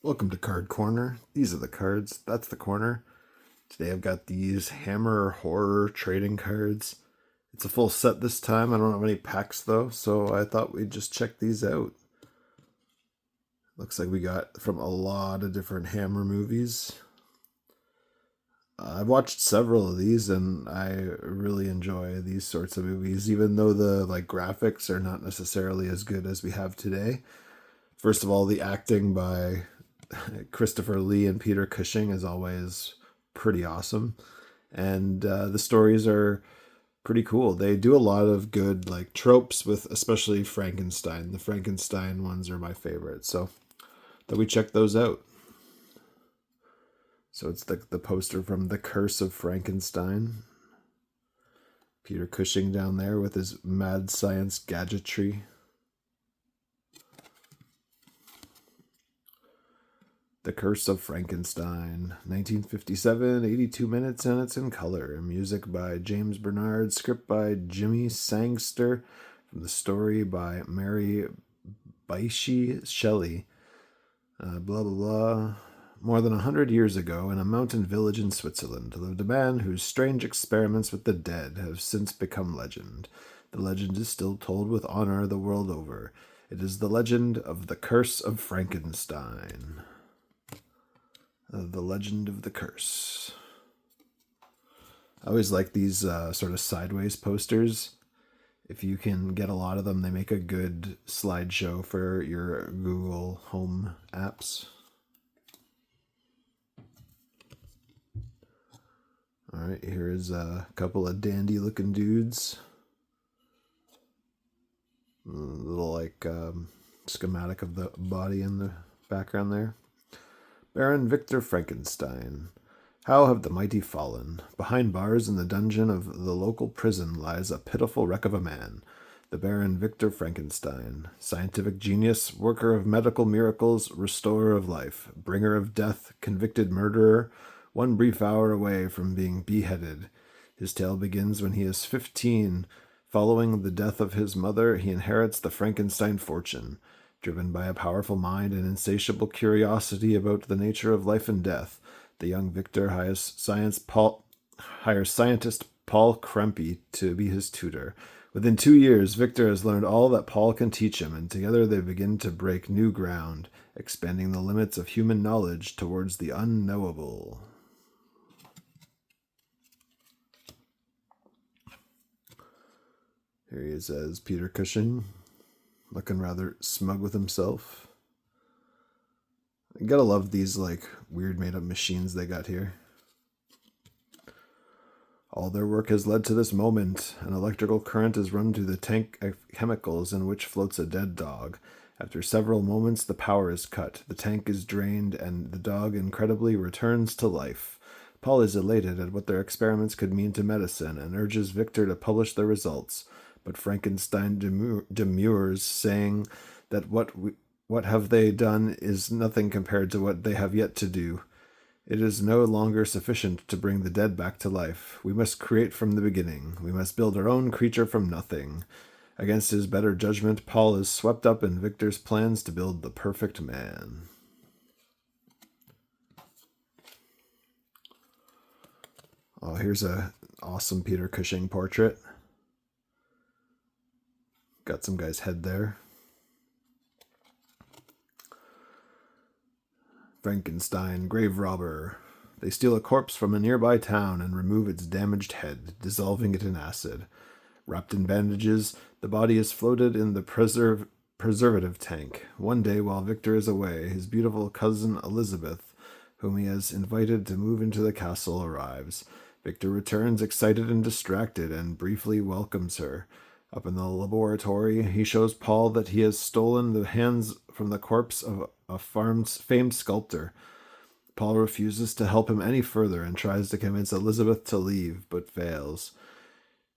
Welcome to Card Corner. These are the cards. That's the corner. Today I've got these Hammer Horror trading cards. It's a full set this time. I don't have any packs though, so I thought we'd just check these out. Looks like we got from a lot of different Hammer movies. I've watched several of these and I really enjoy these sorts of movies, even though the graphics are not necessarily as good as we have today. First of all, the acting by Christopher Lee and Peter Cushing is always pretty awesome. And the stories are pretty cool. They do a lot of good tropes with especially Frankenstein. The Frankenstein ones are my favorite. So that we check those out. So it's the poster from The Curse of Frankenstein. Peter Cushing down there with his mad science gadgetry. The Curse of Frankenstein, 1957, 82 minutes, and it's in color. Music by James Bernard, script by Jimmy Sangster, from the story by Mary Baishi Shelley. Blah, blah, blah. More than 100 years ago, in a mountain village in Switzerland, lived a man whose strange experiments with the dead have since become legend. The legend is still told with honor the world over. It is the legend of the Curse of Frankenstein. The Legend of the Curse. I always like these sort of sideways posters. If you can get a lot of them, they make a good slideshow for your Google Home apps. All right, here is a couple of dandy looking dudes. A little schematic of the body in the background there. Baron Victor Frankenstein. How have the mighty fallen? Behind bars in the dungeon of the local prison lies a pitiful wreck of a man, the Baron Victor Frankenstein. Scientific genius, worker of medical miracles, restorer of life, bringer of death, convicted murderer, one brief hour away from being beheaded. His tale begins when he is 15. Following the death of his mother, he inherits the Frankenstein fortune. Driven by a powerful mind and insatiable curiosity about the nature of life and death, the young Victor hires scientist Paul Krempe to be his tutor. Within 2 years, Victor has learned all that Paul can teach him, and together they begin to break new ground, expanding the limits of human knowledge towards the unknowable. Here he is as Peter Cushing, looking rather smug with himself. You gotta love these weird made up machines they got here. All their work has led to this moment. An electrical current is run through the tank of chemicals in which floats a dead dog. After several moments, the power is cut. The tank is drained, and the dog incredibly returns to life. Paul is elated at what their experiments could mean to medicine and urges Victor to publish their results. But Frankenstein demurs, saying that what have they done is nothing compared to what they have yet to do. It is no longer sufficient to bring the dead back to life. We must create from the beginning. We must build our own creature from nothing. Against his better judgment, Paul is swept up in Victor's plans to build the perfect man. Oh, here's a awesome Peter Cushing portrait. Got some guy's head there. Frankenstein, grave robber. They steal a corpse from a nearby town and remove its damaged head, dissolving it in acid. Wrapped in bandages, the body is floated in the preservative tank. One day, while Victor is away, his beautiful cousin Elizabeth, whom he has invited to move into the castle, arrives. Victor returns excited and distracted and briefly welcomes her. Up in the laboratory, he shows Paul that he has stolen the hands from the corpse of a famed sculptor. Paul refuses to help him any further and tries to convince Elizabeth to leave, but fails.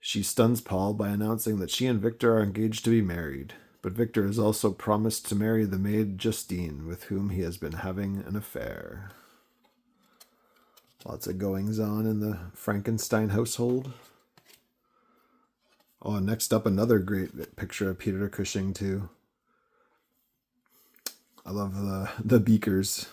She stuns Paul by announcing that she and Victor are engaged to be married, but Victor has also promised to marry the maid Justine, with whom he has been having an affair. Lots of goings-on in the Frankenstein household. Oh, next up, another great picture of Peter Cushing, too. I love the beakers.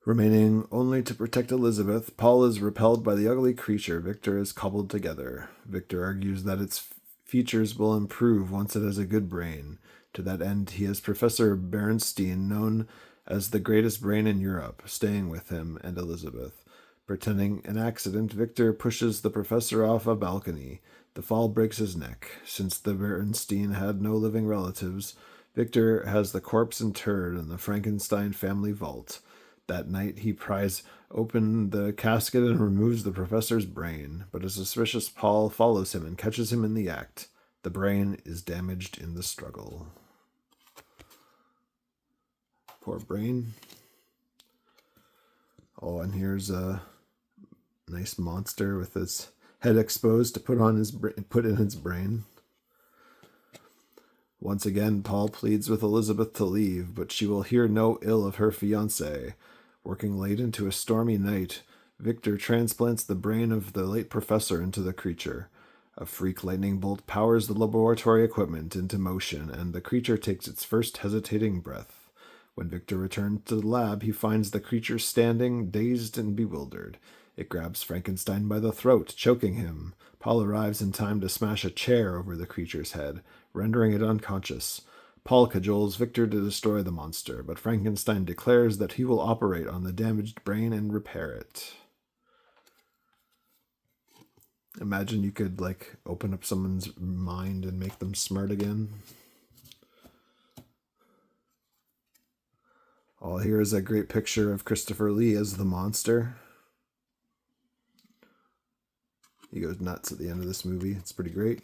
Remaining only to protect Elizabeth, Paul is repelled by the ugly creature Victor has cobbled together. Victor argues that its features will improve once it has a good brain. To that end, he has Professor Berenstein, known as the greatest brain in Europe, staying with him and Elizabeth. Pretending an accident, Victor pushes the professor off a balcony. The fall breaks his neck. Since the Berenstein had no living relatives, Victor has the corpse interred in the Frankenstein family vault. That night, he pries open the casket and removes the professor's brain, but a suspicious Paul follows him and catches him in the act. The brain is damaged in the struggle. Poor brain. Oh, and here's a nice monster with his head exposed to put in its brain. Once again, Paul pleads with Elizabeth to leave, but she will hear no ill of her fiancé. Working late into a stormy night, Victor transplants the brain of the late professor into the creature. A freak lightning bolt powers the laboratory equipment into motion, and the creature takes its first hesitating breath. When Victor returns to the lab, he finds the creature standing, dazed and bewildered. It grabs Frankenstein by the throat, choking him. Paul arrives in time to smash a chair over the creature's head, rendering it unconscious. Paul cajoles Victor to destroy the monster, but Frankenstein declares that he will operate on the damaged brain and repair it. Imagine you could, open up someone's mind and make them smart again. Oh, here is a great picture of Christopher Lee as the monster. He goes nuts at the end of this movie. It's pretty great.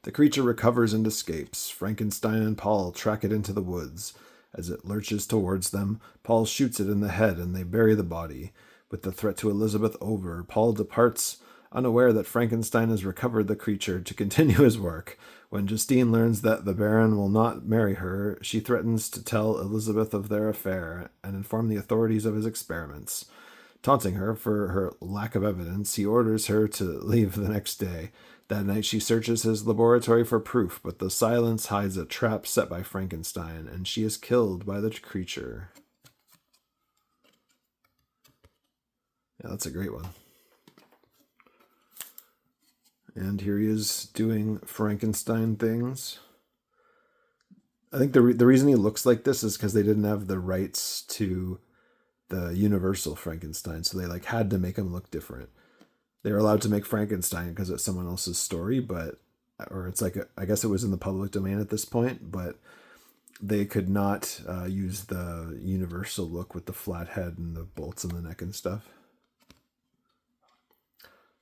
The creature recovers and escapes. Frankenstein and Paul track it into the woods. As it lurches towards them, Paul shoots it in the head and they bury the body. With the threat to Elizabeth over, Paul departs, unaware that Frankenstein has recovered the creature to continue his work. When Justine learns that the Baron will not marry her, she threatens to tell Elizabeth of their affair and inform the authorities of his experiments. Taunting her for her lack of evidence, he orders her to leave the next day. That night she searches his laboratory for proof, but the silence hides a trap set by Frankenstein, and she is killed by the creature. Yeah, that's a great one. And here he is doing Frankenstein things. I think the reason he looks like this is because they didn't have the rights to the Universal Frankenstein, so they had to make him look different. They were allowed to make Frankenstein because it's someone else's story, or it's I guess it was in the public domain at this point, but they could not use the Universal look with the flat head and the bolts in the neck and stuff.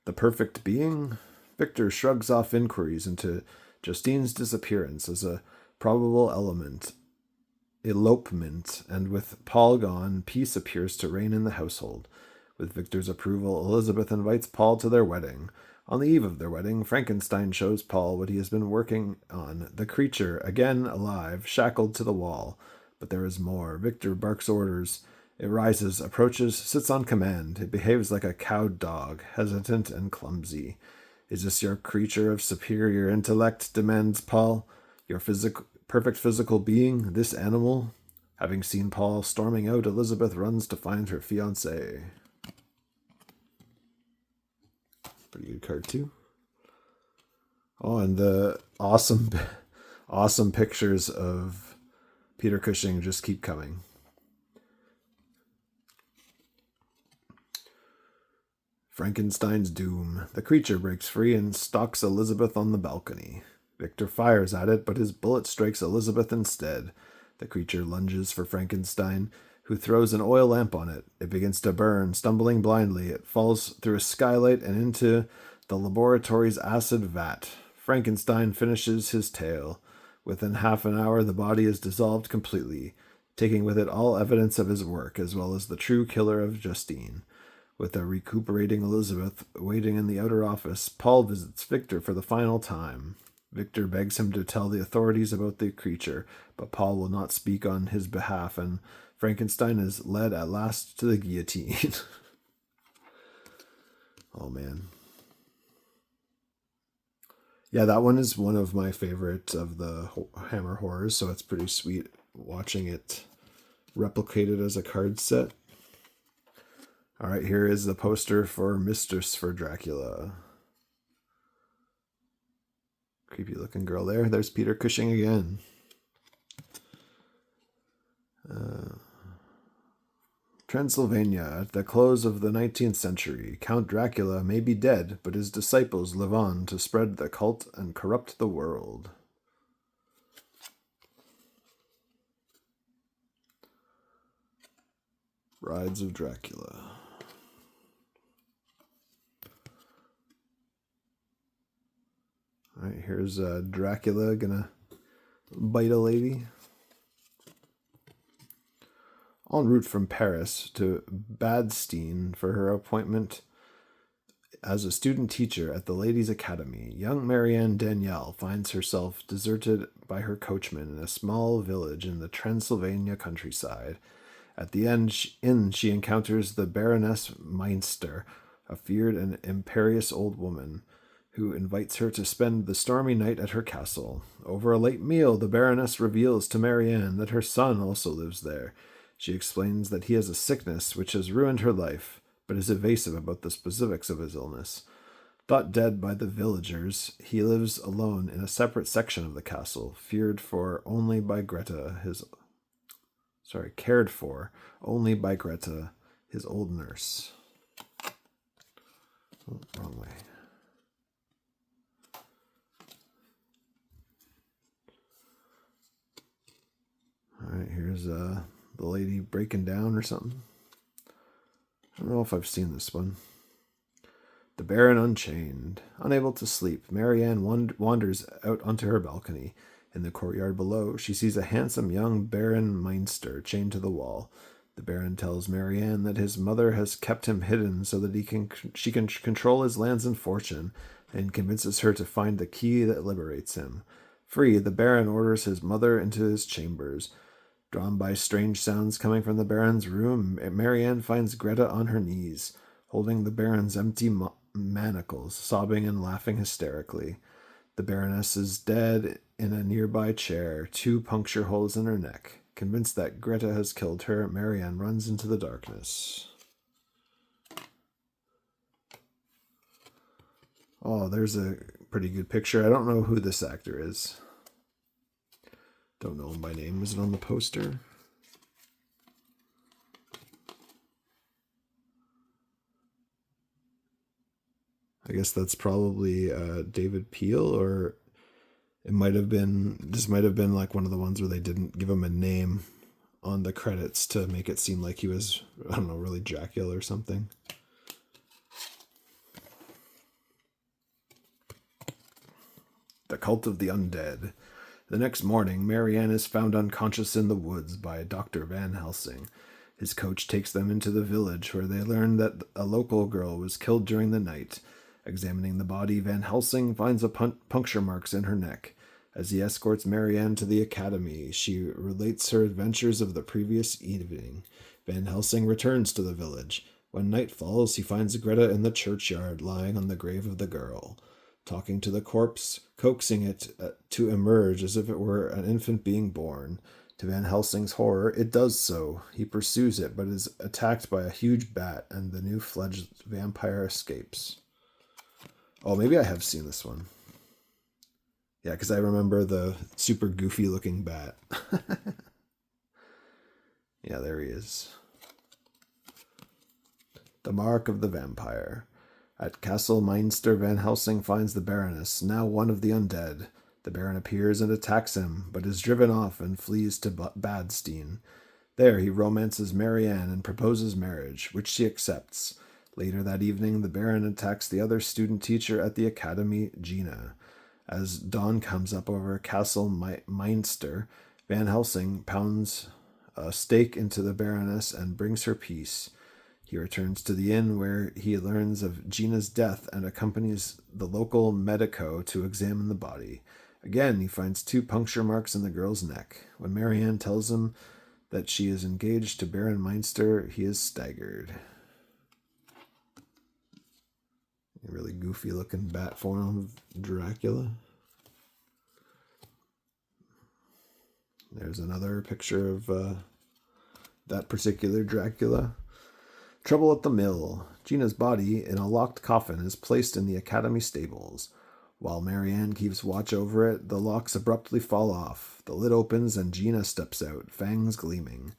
The perfect being? Victor shrugs off inquiries into Justine's disappearance as a probable elopement, and with Paul gone, peace appears to reign in the household. With Victor's approval, Elizabeth invites Paul to their wedding. On the eve of their wedding, Frankenstein shows Paul what he has been working on, the creature, again alive, shackled to the wall. But there is more. Victor barks orders. It rises, approaches, sits on command. It behaves like a cowed dog, hesitant and clumsy. Is this your creature of superior intellect? Demands Paul. Your perfect physical being, this animal? Having seen Paul storming out, Elizabeth runs to find her fiancé. Pretty good card too. Oh, and the awesome pictures of Peter Cushing just keep coming. Frankenstein's doom. The creature breaks free and stalks Elizabeth on the balcony. Victor fires at it, but his bullet strikes Elizabeth instead. The creature lunges for Frankenstein, who throws an oil lamp on it. It begins to burn. Stumbling blindly, it falls through a skylight and into the laboratory's acid vat. Frankenstein finishes his tale. Within half an hour, the body is dissolved completely, taking with it all evidence of his work, as well as the true killer of Justine. With a recuperating Elizabeth waiting in the outer office, Paul visits Victor for the final time. Victor begs him to tell the authorities about the creature, but Paul will not speak on his behalf, and Frankenstein is led at last to the guillotine. Oh, man. Yeah, that one is one of my favorite of the Hammer horrors, so it's pretty sweet watching it replicated as a card set. All right, here is the poster for Mistress for Dracula. Creepy looking girl there. There's Peter Cushing again. Transylvania, at the close of the 19th century, Count Dracula may be dead, but his disciples live on to spread the cult and corrupt the world. Rides of Dracula. All right, here's Dracula gonna bite a lady. En route from Paris to Badstein for her appointment as a student teacher at the Ladies' Academy, young Marianne Danielle finds herself deserted by her coachman in a small village in the Transylvania countryside. At the inn, she encounters the Baroness Meinster, a feared and imperious old woman, who invites her to spend the stormy night at her castle. Over a late meal, the Baroness reveals to Marianne that her son also lives there. She explains that he has a sickness which has ruined her life, but is evasive about the specifics of his illness. Thought dead by the villagers, he lives alone in a separate section of the castle, cared for only by Greta, his old nurse. Oh, wrong way. All right, here's the lady breaking down or something. I don't know if I've seen this one. The Baron Unchained. Unable to sleep, Marianne wanders out onto her balcony. In the courtyard below, she sees a handsome young Baron Meinster chained to the wall. The Baron tells Marianne that his mother has kept him hidden so that she can control his lands and fortune, and convinces her to find the key that liberates him. Free, the Baron orders his mother into his chambers. Drawn by strange sounds coming from the Baron's room, Marianne finds Greta on her knees, holding the Baron's empty manacles, sobbing and laughing hysterically. The Baroness is dead in a nearby chair, 2 puncture holes in her neck. Convinced that Greta has killed her, Marianne runs into the darkness. Oh, there's a pretty good picture. I don't know who this actor is. Don't know him by name. Was it on the poster? I guess that's probably David Peel, or it might have been. This might have been like one of the ones where they didn't give him a name on the credits to make it seem like he was, I don't know, really Dracula or something. The Cult of the Undead. The next morning, Marianne is found unconscious in the woods by Dr. Van Helsing. His coach takes them into the village, where they learn that a local girl was killed during the night. Examining the body, Van Helsing finds puncture marks in her neck. As he escorts Marianne to the academy, she relates her adventures of the previous evening. Van Helsing returns to the village. When night falls, he finds Greta in the churchyard, lying on the grave of the girl. Talking to the corpse, coaxing it to emerge as if it were an infant being born. To Van Helsing's horror, it does so. He pursues it, but is attacked by a huge bat, and the new fledged vampire escapes. Oh, maybe I have seen this one. Yeah, because I remember the super goofy looking bat. Yeah, there he is. The Mark of the Vampire. At Castle Meinster, Van Helsing finds the Baroness, now one of the undead. The Baron appears and attacks him, but is driven off and flees to Badstein. There he romances Marianne and proposes marriage, which she accepts. Later that evening, the Baron attacks the other student teacher at the academy, Gina. As dawn comes up over Castle Meinster, Van Helsing pounds a stake into the Baroness and brings her peace. He returns to the inn, where he learns of Gina's death and accompanies the local medico to examine the body. Again, he finds 2 puncture marks in the girl's neck. When Marianne tells him that she is engaged to Baron Meinster, he is staggered. A really goofy looking bat form of Dracula. There's another picture of that particular Dracula. Trouble at the mill. Gina's body, in a locked coffin, is placed in the Academy stables. While Marianne keeps watch over it, the locks abruptly fall off. The lid opens and Gina steps out, fangs gleaming.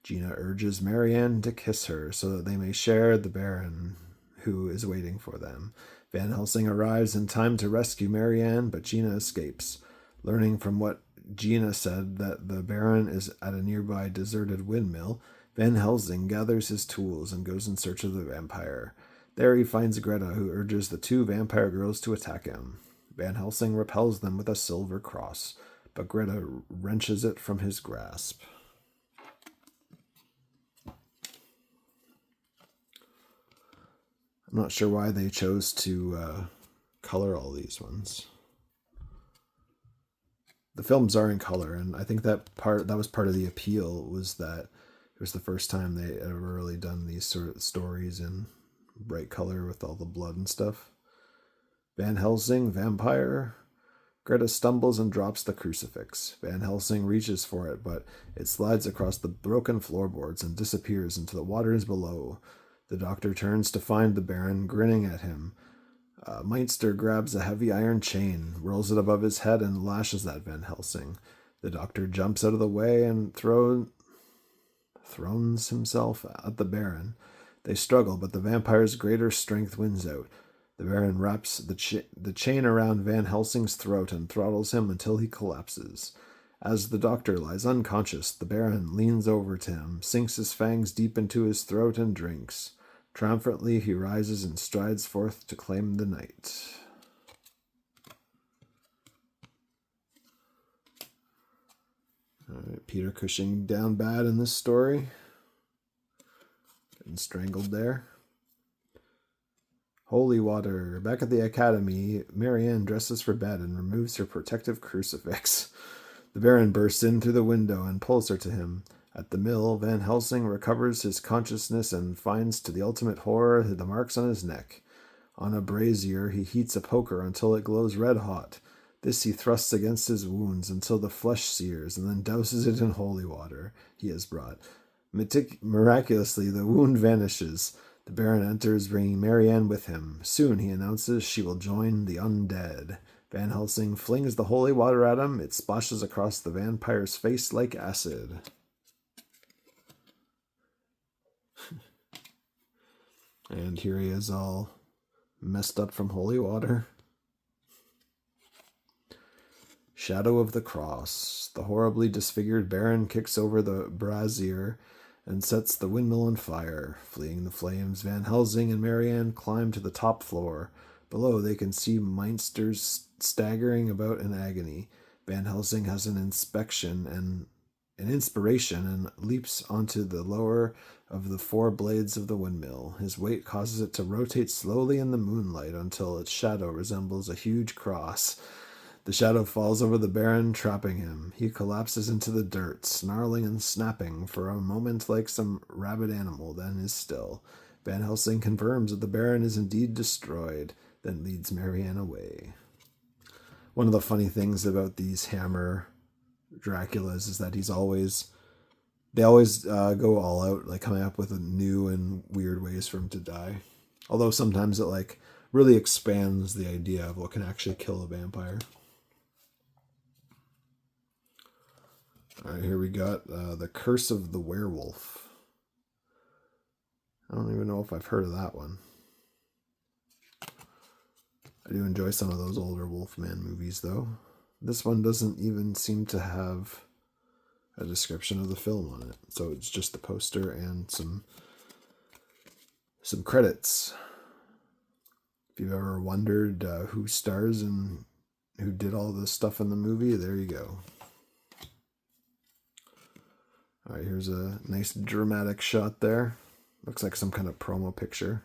Gina urges Marianne to kiss her so that they may share the Baron, who is waiting for them. Van Helsing arrives in time to rescue Marianne, but Gina escapes. Learning from what Gina said that the Baron is at a nearby deserted windmill, Van Helsing gathers his tools and goes in search of the vampire. There he finds Greta, who urges the two vampire girls to attack him. Van Helsing repels them with a silver cross, but Greta wrenches it from his grasp. I'm not sure why they chose to color all these ones. The films are in color, and I think that was part of the appeal, was that it was the first time they had ever really done these sort of stories in bright color with all the blood and stuff. Van Helsing, vampire. Greta stumbles and drops the crucifix. Van Helsing reaches for it, but it slides across the broken floorboards and disappears into the waters below. The doctor turns to find the Baron grinning at him. Meinster grabs a heavy iron chain, rolls it above his head, and lashes at Van Helsing. The doctor jumps out of the way and throws himself at the Baron. They struggle, but the vampire's greater strength wins out. The Baron wraps the chain around Van Helsing's throat and throttles him until he collapses. As the doctor lies unconscious, the Baron leans over to him, sinks his fangs deep into his throat, and drinks. Triumphantly, he rises and strides forth to claim the night. All right, Peter Cushing down bad in this story. Getting strangled there. Holy water. Back at the academy, Marianne dresses for bed and removes her protective crucifix. The Baron bursts in through the window and pulls her to him. At the mill, Van Helsing recovers his consciousness and finds, to the ultimate horror, the marks on his neck. On a brazier, he heats a poker until it glows red hot. This he thrusts against his wounds until the flesh sears, and then douses it in holy water he has brought. Miraculously, the wound vanishes. The Baron enters, bringing Marianne with him. Soon, he announces, she will join the undead. Van Helsing flings the holy water at him. It splashes across the vampire's face like acid. And here he is all messed up from holy water. Shadow of the Cross. The horribly disfigured Baron kicks over the brazier and sets the windmill on fire. Fleeing the flames, Van Helsing and Marianne climb to the top floor. Below, they can see Meinsters staggering about in agony. Van Helsing has an inspiration and leaps onto the lower of the four blades of the windmill. His weight causes it to rotate slowly in the moonlight until its shadow resembles a huge cross. The shadow falls over the Baron, trapping him. He collapses into the dirt, snarling and snapping for a moment like some rabid animal, then is still. Van Helsing confirms that the Baron is indeed destroyed, then leads Marianne away. One of the funny things about these Hammer Draculas is that they always go all out, like coming up with new and weird ways for him to die. Although sometimes it really expands the idea of what can actually kill a vampire. All right, here we got The Curse of the Werewolf. I don't even know if I've heard of that one. I do enjoy some of those older Wolfman movies, though. This one doesn't even seem to have a description of the film on it. So it's just the poster and some credits. If you've ever wondered who stars and who did all this stuff in the movie, there you go. All right, here's a nice dramatic shot there. Looks like some kind of promo picture.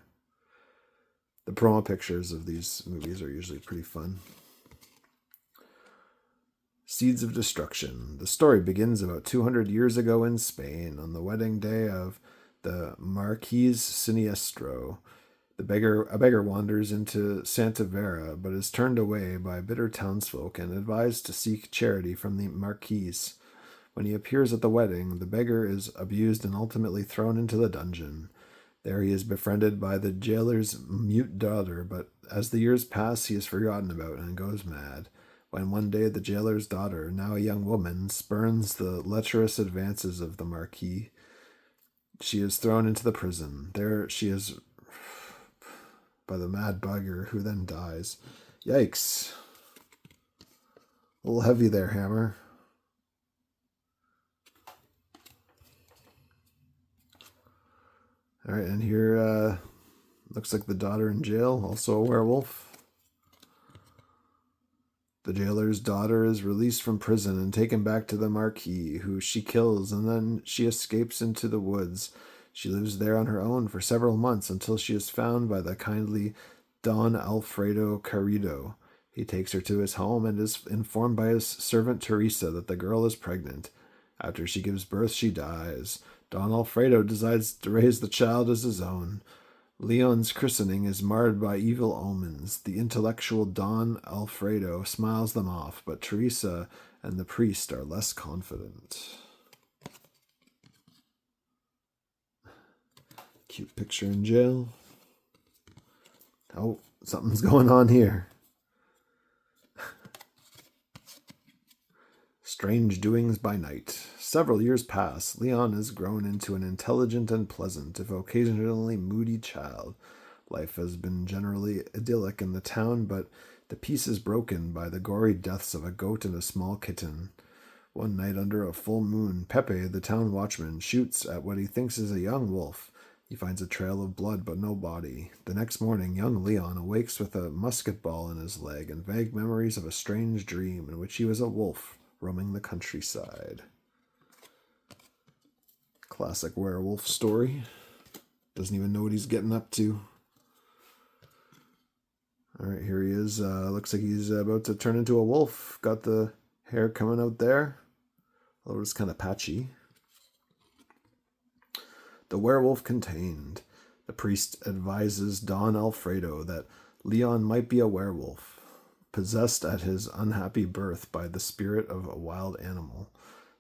The promo pictures of these movies are usually pretty fun. Seeds of Destruction. The story begins about 200 years ago in Spain, on the wedding day of the Marquise Siniestro. A beggar wanders into Santa Vera, but is turned away by bitter townsfolk and advised to seek charity from the Marquise. When he appears at the wedding, the beggar is abused and ultimately thrown into the dungeon. There he is befriended by the jailer's mute daughter, but as the years pass, he is forgotten about and goes mad. When one day the jailer's daughter, now a young woman, spurns the lecherous advances of the Marquis, she is thrown into the prison. There she is by the mad bugger, who then dies. Yikes. A little heavy there, Hammer. All right, and here looks like the daughter in jail, also a werewolf. The jailer's daughter is released from prison and taken back to the Marquis, who she kills, and then she escapes into the woods. She lives there on her own for several months until she is found by the kindly Don Alfredo Carrido. He takes her to his home and is informed by his servant Teresa that the girl is pregnant. After she gives birth, she dies. Don Alfredo decides to raise the child as his own. Leon's christening is marred by evil omens. The intellectual Don Alfredo smiles them off, but Teresa and the priest are less confident. Cute picture in jail. Oh, something's going on here. Strange doings by night. Several years pass. Leon has grown into an intelligent and pleasant, if occasionally moody child. Life has been generally idyllic in the town, but the peace is broken by the gory deaths of a goat and a small kitten. One night under a full moon, Pepe, the town watchman, shoots at what he thinks is a young wolf. He finds a trail of blood but no body. The next morning, young Leon awakes with a musket ball in his leg and vague memories of a strange dream in which he was a wolf roaming the countryside. Classic werewolf story. Doesn't even know what he's getting up to. All right, here he is. Looks like he's about to turn into a wolf. Got the hair coming out there. Although it's kind of patchy. The werewolf contained. The priest advises Don Alfredo that Leon might be a werewolf, possessed at his unhappy birth by the spirit of a wild animal.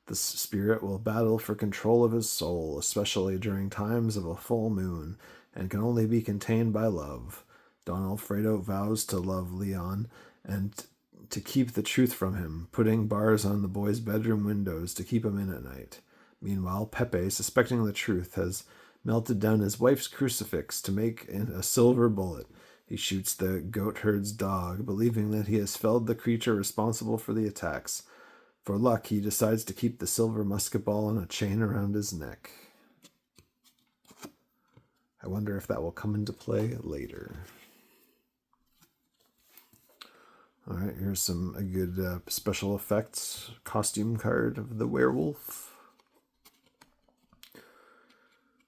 This spirit will battle for control of his soul, especially during times of a full moon, and can only be contained by love. Don Alfredo vows to love Leon and to keep the truth from him, putting bars on the boy's bedroom windows to keep him in at night. Meanwhile, Pepe, suspecting the truth, has melted down his wife's crucifix to make a silver bullet. He shoots the goatherd's dog, believing that he has felled the creature responsible for the attacks. For luck, he decides to keep the silver musket ball on a chain around his neck. I wonder if that will come into play later. All right, here's a good special effects costume card of the werewolf.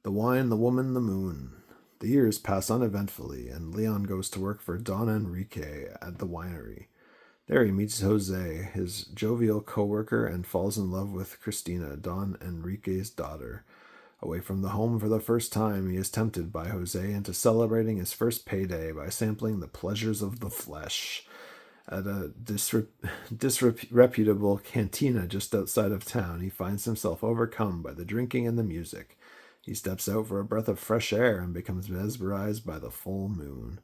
The wine, the woman, the moon. The years pass uneventfully, and Leon goes to work for Don Enrique at the winery. There he meets Jose, his jovial co-worker, and falls in love with Cristina, Don Enrique's daughter. Away from the home for the first time, he is tempted by Jose into celebrating his first payday by sampling the pleasures of the flesh. At a disreputable cantina just outside of town, he finds himself overcome by the drinking and the music. He steps out for a breath of fresh air and becomes mesmerized by the full moon.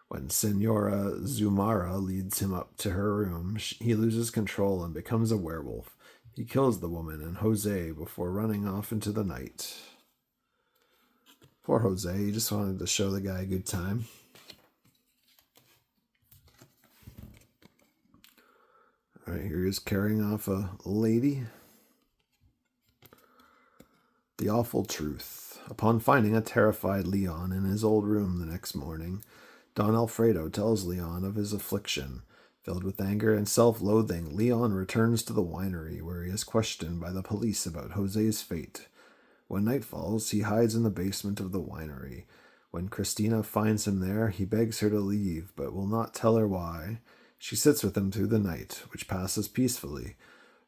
When Senora Zumara leads him up to her room, he loses control and becomes a werewolf. He kills the woman and Jose before running off into the night. Poor Jose, he just wanted to show the guy a good time. All right, here he is carrying off a lady. The awful truth. Upon finding a terrified Leon in his old room the next morning, Don Alfredo tells Leon of his affliction. Filled with anger and self-loathing, Leon returns to the winery, where he is questioned by the police about Jose's fate. When night falls, he hides in the basement of the winery. When Cristina finds him there, he begs her to leave, but will not tell her why. She sits with him through the night, which passes peacefully.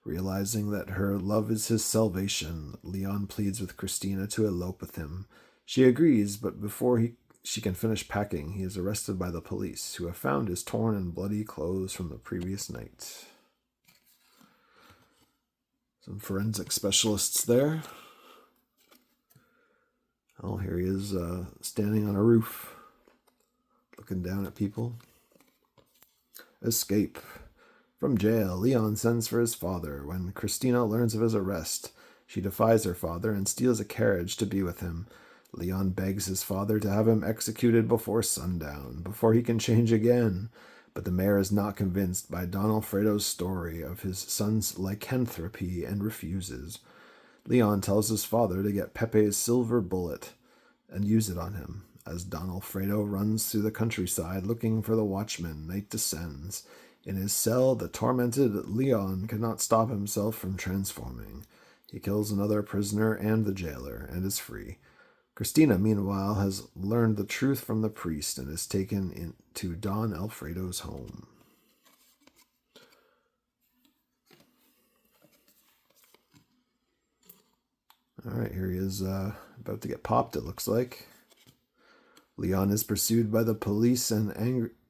Realizing that her love is his salvation, Leon pleads with Cristina to elope with him. She agrees, but before she can finish packing, he is arrested by the police, who have found his torn and bloody clothes from the previous night. Some forensic specialists there. Oh, here he is standing on a roof, looking down at people. Escape. From jail, Leon sends for his father. When Christina learns of his arrest, she defies her father and steals a carriage to be with him. Leon begs his father to have him executed before sundown, before he can change again. But the mayor is not convinced by Don Alfredo's story of his son's lycanthropy and refuses. Leon tells his father to get Pepe's silver bullet and use it on him. As Don Alfredo runs through the countryside looking for the watchman, night descends. In his cell, the tormented Leon cannot stop himself from transforming. He kills another prisoner and the jailer, and is free. Christina, meanwhile, has learned the truth from the priest and is taken into Don Alfredo's home. All right, here he is about to get popped, it looks like. Leon is pursued by the police and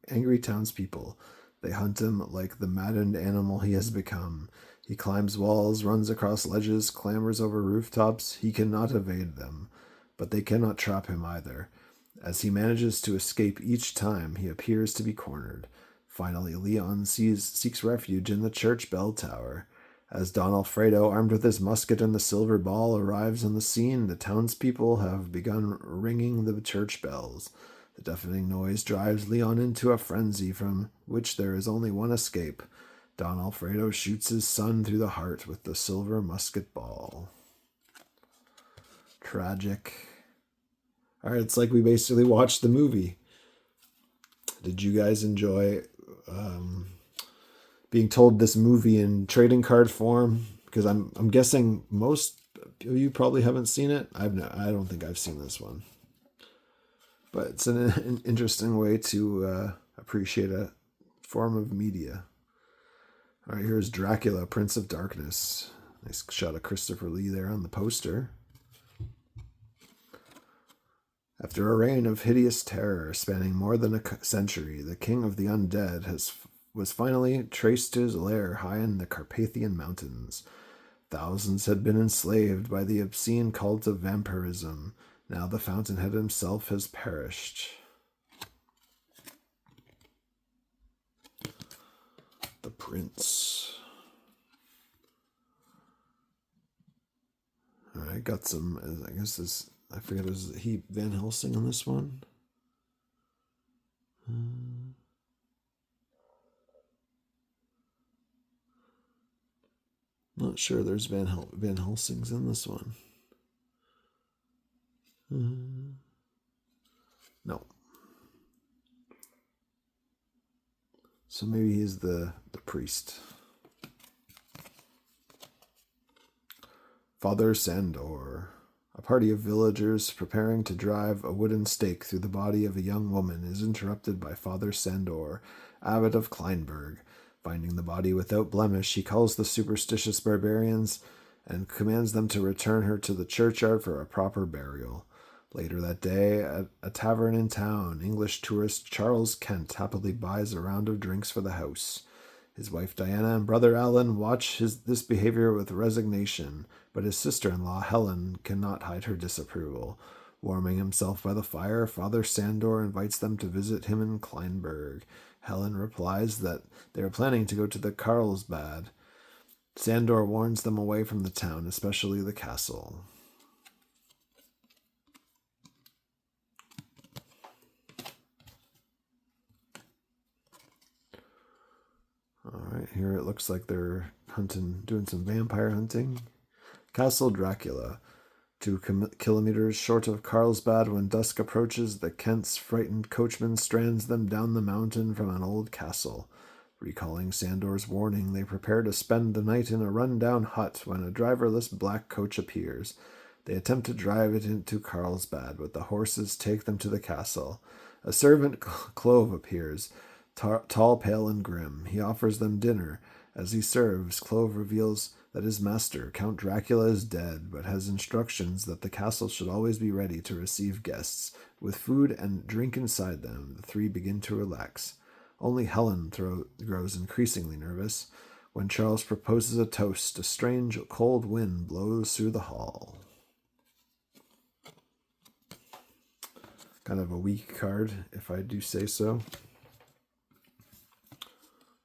angry townspeople. They hunt him like the maddened animal he has become. He climbs walls, runs across ledges, clambers over rooftops. He cannot evade them, but they cannot trap him either. As he manages to escape each time, he appears to be cornered. Finally, Leon seeks refuge in the church bell tower. As Don Alfredo, armed with his musket and the silver ball, arrives on the scene, the townspeople have begun ringing the church bells. The deafening noise drives Leon into a frenzy from which there is only one escape. Don Alfredo shoots his son through the heart with the silver musket ball. Tragic. All right, it's like we basically watched the movie. Did you guys enjoy being told this movie in trading card form? Because I'm guessing most of you probably haven't seen it. I don't think I've seen this one. But it's an interesting way to appreciate a form of media. All right, here's Dracula, Prince of Darkness. Nice shot of Christopher Lee there on the poster. After a reign of hideous terror spanning more than a century, the king of the undead was finally traced to his lair high in the Carpathian Mountains. Thousands had been enslaved by the obscene cult of vampirism. Now the Fountainhead himself has perished. The Prince. All right, got some, I guess this, I forget, was he Van Helsing on this one? Not sure there's Van Helsing's in this one. No. So maybe he's the priest. Father Sandor. A party of villagers preparing to drive a wooden stake through the body of a young woman is interrupted by Father Sandor, abbot of Kleinberg. Finding the body without blemish, he calls the superstitious barbarians and commands them to return her to the churchyard for a proper burial. Later that day, at a tavern in town, English tourist Charles Kent happily buys a round of drinks for the house. His wife Diana and brother Alan watch this behavior with resignation, but his sister-in-law Helen cannot hide her disapproval. Warming himself by the fire, Father Sandor invites them to visit him in Kleinberg. Helen replies that they are planning to go to the Carlsbad. Sandor warns them away from the town, especially the castle. All right, here it looks like they're doing some vampire hunting. Castle Dracula. 2 kilometers short of Carlsbad, when dusk approaches, the Kent's frightened coachman strands them down the mountain from an old castle. Recalling Sandor's warning, they prepare to spend the night in a run-down hut when a driverless black coach appears. They attempt to drive it into Carlsbad, but the horses take them to the castle. A servant, Clove, appears, tall, pale, and grim. He offers them dinner. As he serves, Clove reveals that his master, Count Dracula, is dead, but has instructions that the castle should always be ready to receive guests. With food and drink inside them, the three begin to relax. Only Helen grows increasingly nervous. When Charles proposes a toast, a strange, cold wind blows through the hall. Kind of a weak card, if I do say so.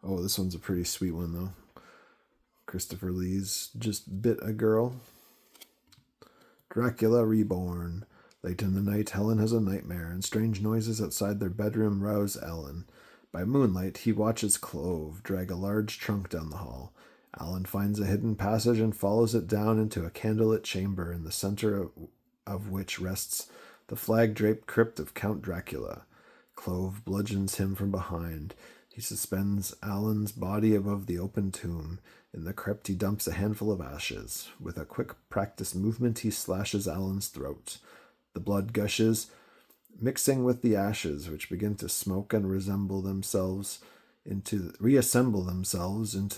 Oh, this one's a pretty sweet one, though. Christopher Lee's Just Bit a Girl. Dracula Reborn. Late in the night, Helen has a nightmare, and strange noises outside their bedroom rouse Ellen. By moonlight, he watches Clove drag a large trunk down the hall. Alan finds a hidden passage and follows it down into a candlelit chamber in the center of which rests the flag-draped crypt of Count Dracula. Clove bludgeons him from behind. He suspends Alan's body above the open tomb. In the crypt, he dumps a handful of ashes. With a quick practiced movement, he slashes Alan's throat. The blood gushes, mixing with the ashes, which begin to smoke and reassemble themselves into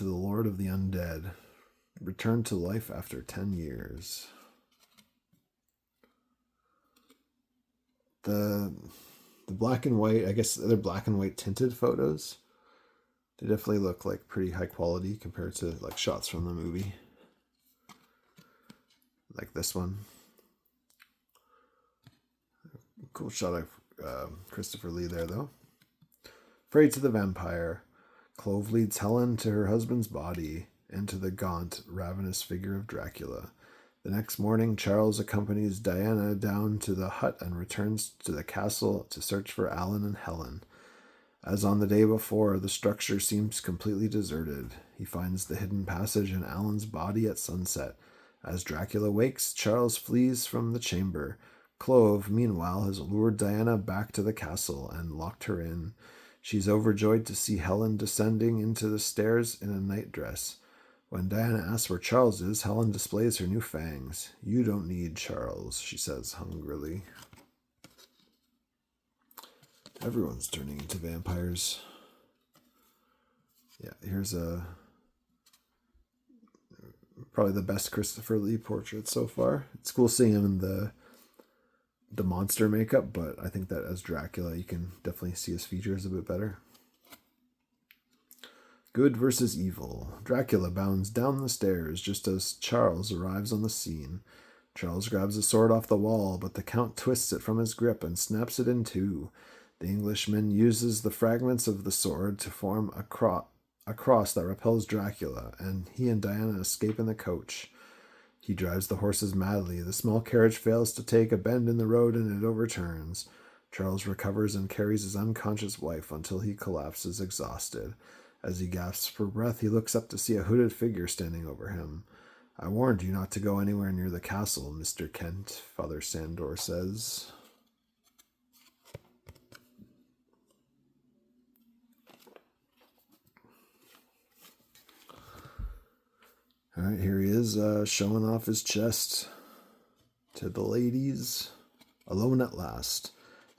the Lord of the Undead, returned to life after 10 years. The black and white, I guess they're black and white tinted photos. They definitely look like pretty high quality compared to like shots from the movie. Like this one. Cool shot of Christopher Lee there, though. Afraid to the vampire. Clove leads Helen to her husband's body and to the gaunt, ravenous figure of Dracula. The next morning, Charles accompanies Diana down to the hut and returns to the castle to search for Alan and Helen. As on the day before, the structure seems completely deserted. He finds the hidden passage in Alan's body at sunset. As Dracula wakes, Charles flees from the chamber. Clove, meanwhile, has lured Diana back to the castle and locked her in. She's overjoyed to see Helen descending into the stairs in a nightdress. When Diana asks where Charles is, Helen displays her new fangs. "You don't need Charles," she says hungrily. Everyone's turning into vampires. Yeah, here's probably the best Christopher Lee portrait so far. It's cool seeing him in the monster makeup, but I think that as Dracula, you can definitely see his features a bit better. Good versus evil. Dracula bounds down the stairs just as Charles arrives on the scene. Charles grabs a sword off the wall, but the Count twists it from his grip and snaps it in two. The Englishman uses the fragments of the sword to form a cross that repels Dracula, and he and Diana escape in the coach. He drives the horses madly. The small carriage fails to take a bend in the road and it overturns. Charles recovers and carries his unconscious wife until he collapses exhausted. As he gasps for breath, he looks up to see a hooded figure standing over him. "I warned you not to go anywhere near the castle, Mr. Kent," Father Sandor says. All right, here he is, showing off his chest to the ladies. Alone at last.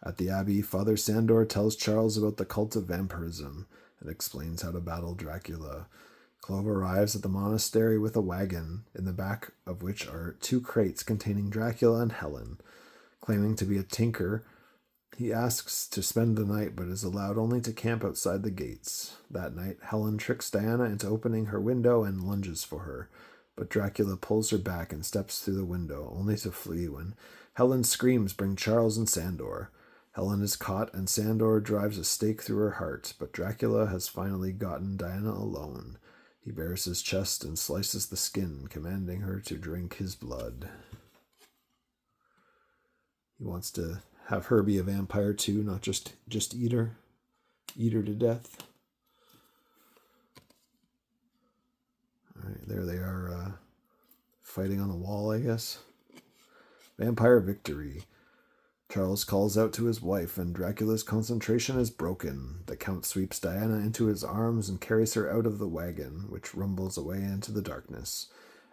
At the Abbey, Father Sandor tells Charles about the cult of vampirism and explains how to battle Dracula. Clove arrives at the monastery with a wagon, in the back of which are 2 crates containing Dracula and Helen. Claiming to be a tinker, he asks to spend the night, but is allowed only to camp outside the gates. That night, Helen tricks Diana into opening her window and lunges for her, but Dracula pulls her back and steps through the window, only to flee when Helen's screams bring Charles and Sandor. Helen is caught, and Sandor drives a stake through her heart, but Dracula has finally gotten Diana alone. He bares his chest and slices the skin, commanding her to drink his blood. He wants to have her be a vampire too, not just eat her to death. All right, there they are, fighting on a wall, I guess. Vampire victory. Charles calls out to his wife, and Dracula's concentration is broken. The Count sweeps Diana into his arms and carries her out of the wagon, which rumbles away into the darkness.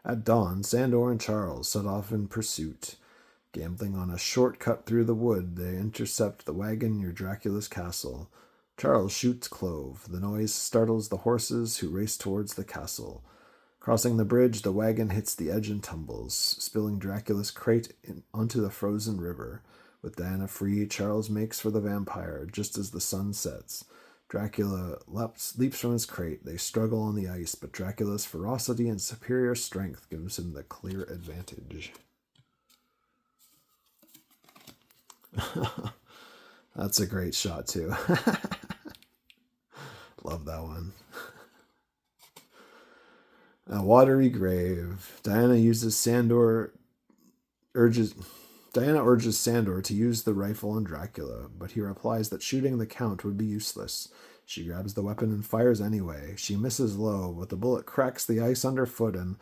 At dawn, Sandor and Charles set off in pursuit. Gambling on a shortcut through the wood, they intercept the wagon near Dracula's castle. Charles shoots Clove. The noise startles the horses, who race towards the castle. Crossing the bridge, the wagon hits the edge and tumbles, spilling Dracula's crate onto the frozen river. With Diana free, Charles makes for the vampire just as the sun sets. Dracula leaps from his crate. They struggle on the ice, but Dracula's ferocity and superior strength gives him the clear advantage. That's a great shot, too. Love that one. A watery grave. Diana urges Sandor to use the rifle on Dracula, but he replies that shooting the Count would be useless. She grabs the weapon and fires anyway. She misses low, but the bullet cracks the ice underfoot and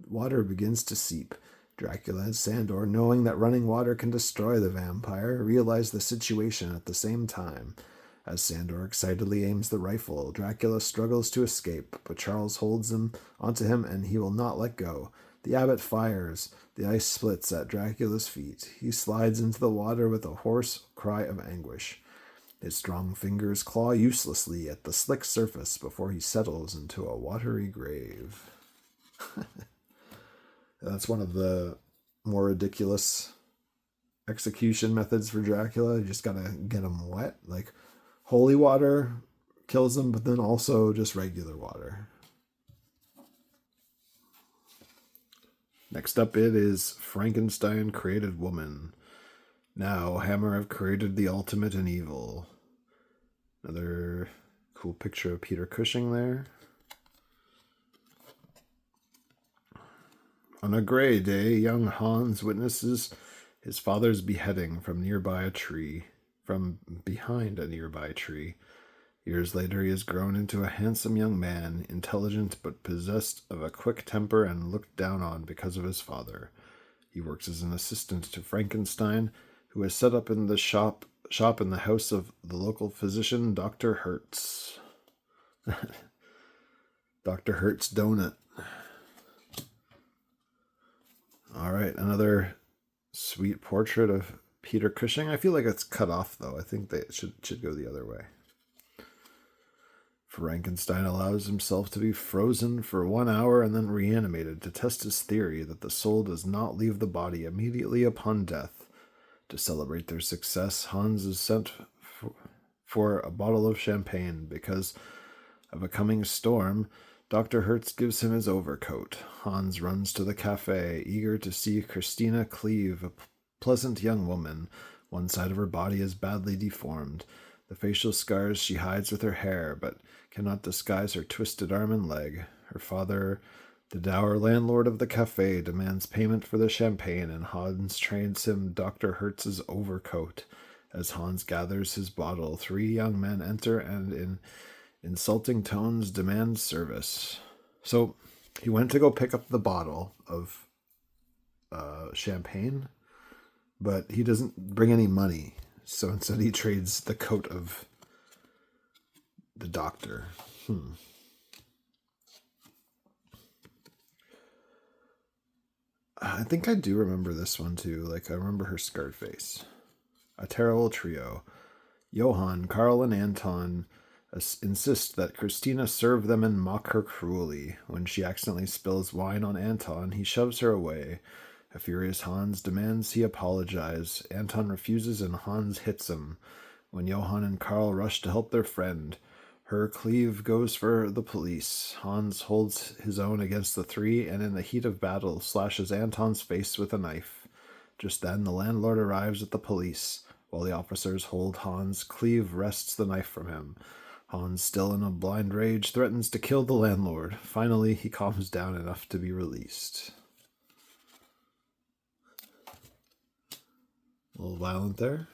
water begins to seep. Dracula and Sandor, knowing that running water can destroy the vampire, realize the situation at the same time. As Sandor excitedly aims the rifle, Dracula struggles to escape, but Charles holds him onto him and he will not let go. The abbot fires. The ice splits at Dracula's feet. He slides into the water with a hoarse cry of anguish. His strong fingers claw uselessly at the slick surface before he settles into a watery grave. That's one of the more ridiculous execution methods for Dracula. You just gotta get him wet. Like, holy water kills him, but then also just regular water. Next up, it is Frankenstein created woman. Now, Hammer have created the ultimate in evil. Another cool picture of Peter Cushing there. On a gray day, young Hans witnesses his father's beheading from behind a nearby tree. Years later, he has grown into a handsome young man, intelligent but possessed of a quick temper and looked down on because of his father. He works as an assistant to Frankenstein, who has set up in the shop in the house of the local physician, Dr. Hertz. Dr. Hertz Donut. All right, another sweet portrait of Peter Cushing. I feel like it's cut off, though. I think they should go the other way. Frankenstein allows himself to be frozen for 1 hour and then reanimated to test his theory that the soul does not leave the body immediately upon death. To celebrate their success, Hans is sent for a bottle of champagne. Because of a coming storm, Dr. Hertz gives him his overcoat. Hans runs to the cafe, eager to see Christina Cleave, a pleasant young woman. One side of her body is badly deformed. The facial scars she hides with her hair, but cannot disguise her twisted arm and leg. Her father, the dour landlord of the cafe, demands payment for the champagne, and Hans trades him Dr. Hertz's overcoat. As Hans gathers his bottle, 3 young men enter and in insulting tones demand service. So he went to go pick up the bottle of champagne, but he doesn't bring any money. So instead he trades the coat of the doctor. I think I do remember this one too. Like, I remember her scarred face. A terrible trio. Johann, Karl, and Anton insist that Christina serve them and mock her cruelly. When she accidentally spills wine on Anton, he shoves her away. A furious Hans demands he apologize. Anton refuses and Hans hits him. When Johann and Karl rush to help their friend, her Cleave goes for the police. Hans holds his own against the 3 and in the heat of battle slashes Anton's face with a knife. Just then the landlord arrives at the police. While the officers hold Hans, Cleave wrests the knife from him. Hans, still in a blind rage, threatens to kill the landlord. Finally, he calms down enough to be released. A little violent there.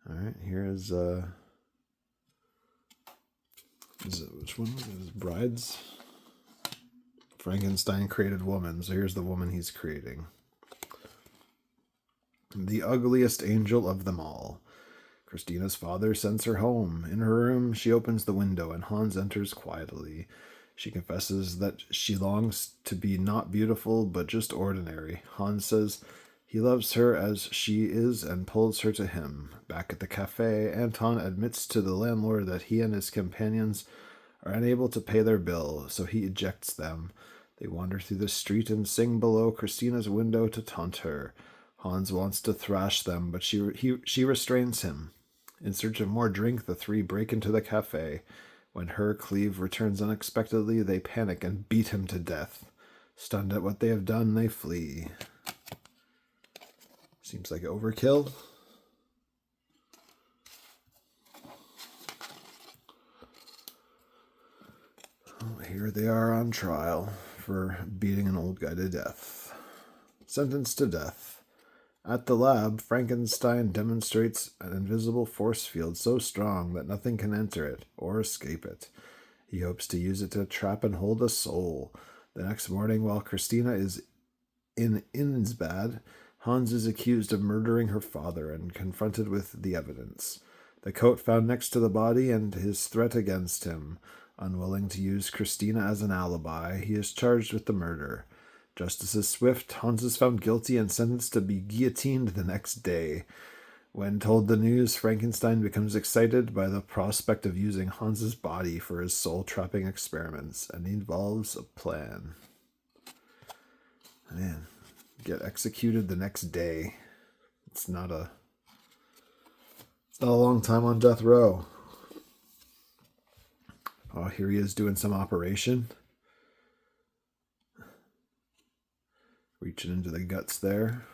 All right, here is which one? Is Brides? Frankenstein created woman. So here's the woman he's creating. The ugliest angel of them all. Christina's father sends her home. In her room, she opens the window and Hans enters quietly. She confesses that she longs to be not beautiful, but just ordinary. Hans says he loves her as she is and pulls her to him. Back at the cafe, Anton admits to the landlord that he and his companions are unable to pay their bill, so he ejects them. They wander through the street and sing below Christina's window to taunt her. Hans wants to thrash them, but she restrains him. In search of more drink, the three break into the cafe. When Herr Cleve returns unexpectedly, they panic and beat him to death. Stunned at what they have done, they flee. Seems like overkill. Oh, here they are on trial for beating an old guy to death. Sentenced to death. At the lab, Frankenstein demonstrates an invisible force field so strong that nothing can enter it or escape it. He hopes to use it to trap and hold a soul. The next morning, while Christina is in Innsbad, Hans is accused of murdering her father and confronted with the evidence. The coat found next to the body and his threat against him. Unwilling to use Christina as an alibi, he is charged with the murder. Justice is swift. Hans is found guilty and sentenced to be guillotined the next day. When told the news, Frankenstein becomes excited by the prospect of using Hans's body for his soul-trapping experiments, and he involves a plan. Man, get executed the next day. It's not a long time on death row. Oh, here he is doing some operation. Reaching into the guts there.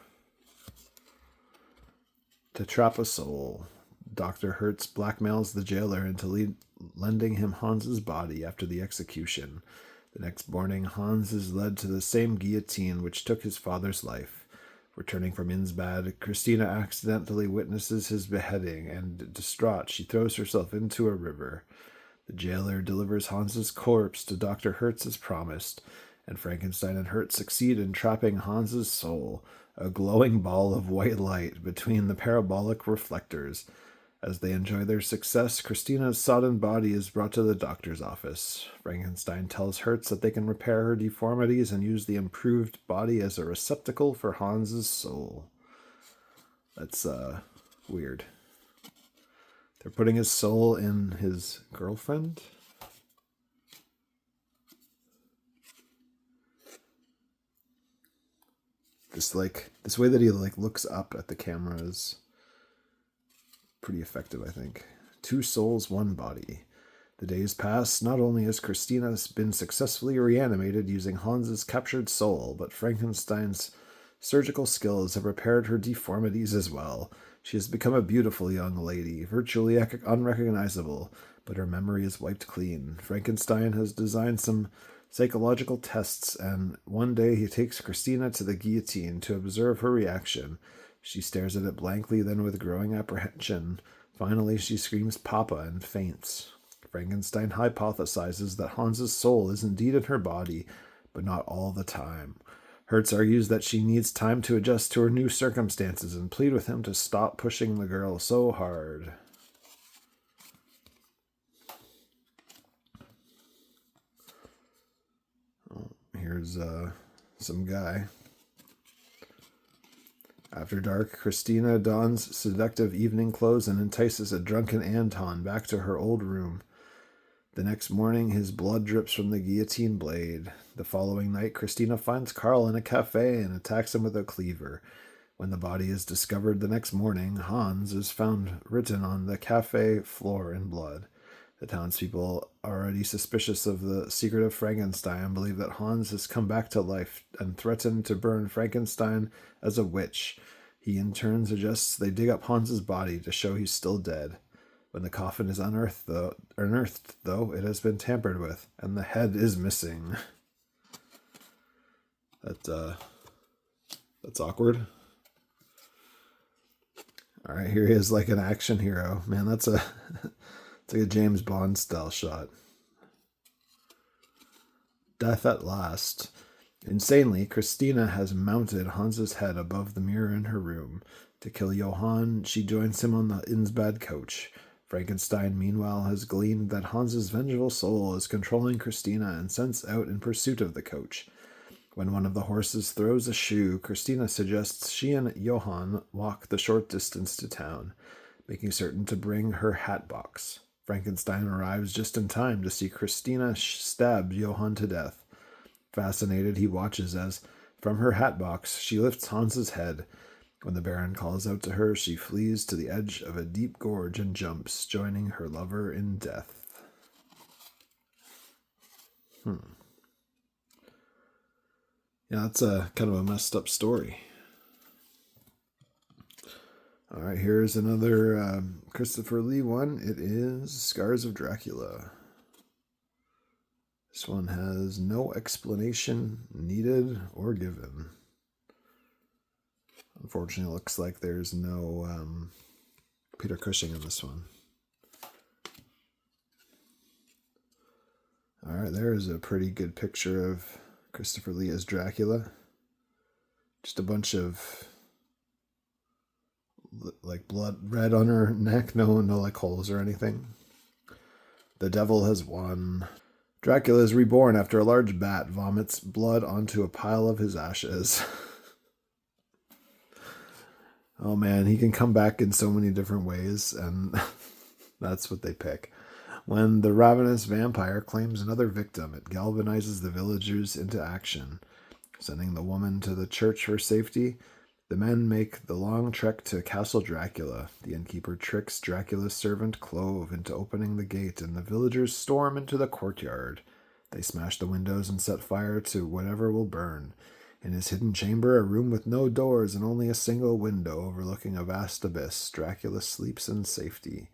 To trap a soul, Dr. Hertz blackmails the jailer into lending him Hans's body after the execution. The next morning, Hans is led to the same guillotine which took his father's life. Returning from Innsbad, Christina accidentally witnesses his beheading, and distraught, she throws herself into a river. The jailer delivers Hans's corpse to Dr. Hertz as promised, and Frankenstein and Hertz succeed in trapping Hans's soul, a glowing ball of white light, between the parabolic reflectors. As they enjoy their success, Christina's sodden body is brought to the doctor's office. Frankenstein tells Hertz that they can repair her deformities and use the improved body as a receptacle for Hans's soul. That's, weird. They're putting his soul in his girlfriend? This way that he looks up at the camera is pretty effective, I think. 2 souls, 1 body. The days pass. Not only has Christina been successfully reanimated using Hans's captured soul, but Frankenstein's surgical skills have repaired her deformities as well. She has become a beautiful young lady, virtually unrecognizable, but her memory is wiped clean. Frankenstein has designed some psychological tests, and one day he takes Christina to the guillotine to observe her reaction. She stares at it blankly, then with growing apprehension. Finally, she screams "Papa" and faints. Frankenstein hypothesizes that Hans's soul is indeed in her body, but not all the time. Hertz argues that she needs time to adjust to her new circumstances and plead with him to stop pushing the girl so hard. Oh, here's some guy. After dark, Christina dons seductive evening clothes and entices a drunken Anton back to her old room. The next morning, his blood drips from the guillotine blade. The following night, Christina finds Karl in a cafe and attacks him with a cleaver. When the body is discovered the next morning, Hans is found written on the cafe floor in blood. The townspeople, already suspicious of the secret of Frankenstein, believe that Hans has come back to life and threaten to burn Frankenstein as a witch. He in turn suggests they dig up Hans's body to show he's still dead. When the coffin is unearthed, though, it has been tampered with, and the head is missing. That's awkward. All right, here he is like an action hero. Man, it's like a James Bond style shot. Death at last. Insanely, Christina has mounted Hans's head above the mirror in her room. To kill Johann, she joins him on the Innsbad coach. Frankenstein, meanwhile, has gleaned that Hans's vengeful soul is controlling Christina and sends out in pursuit of the coach. When one of the horses throws a shoe, Christina suggests she and Johann walk the short distance to town, making certain to bring her hat box. Frankenstein arrives just in time to see Christina stab Johann to death. Fascinated, he watches as, from her hat box, she lifts Hans's head. When the Baron calls out to her, she flees to the edge of a deep gorge and jumps, joining her lover in death. Yeah, that's a kind of a messed up story. All right, here's another Christopher Lee one. It is Scars of Dracula. This one has no explanation needed or given. Unfortunately, it looks like there's no Peter Cushing in this one. All right, there's a pretty good picture of Christopher Lee as Dracula. Just a bunch of like blood red on her neck, no like holes or anything. The devil has won. Dracula is reborn after a large bat vomits blood onto a pile of his ashes. Oh man, he can come back in so many different ways, and that's what they pick. When the ravenous vampire claims another victim, it galvanizes the villagers into action. Sending the woman to the church for safety, the men make the long trek to Castle Dracula. The innkeeper tricks Dracula's servant Clove into opening the gate, and the villagers storm into the courtyard. They smash the windows and set fire to whatever will burn. In his hidden chamber, a room with no doors and only a single window overlooking a vast abyss, Dracula sleeps in safety.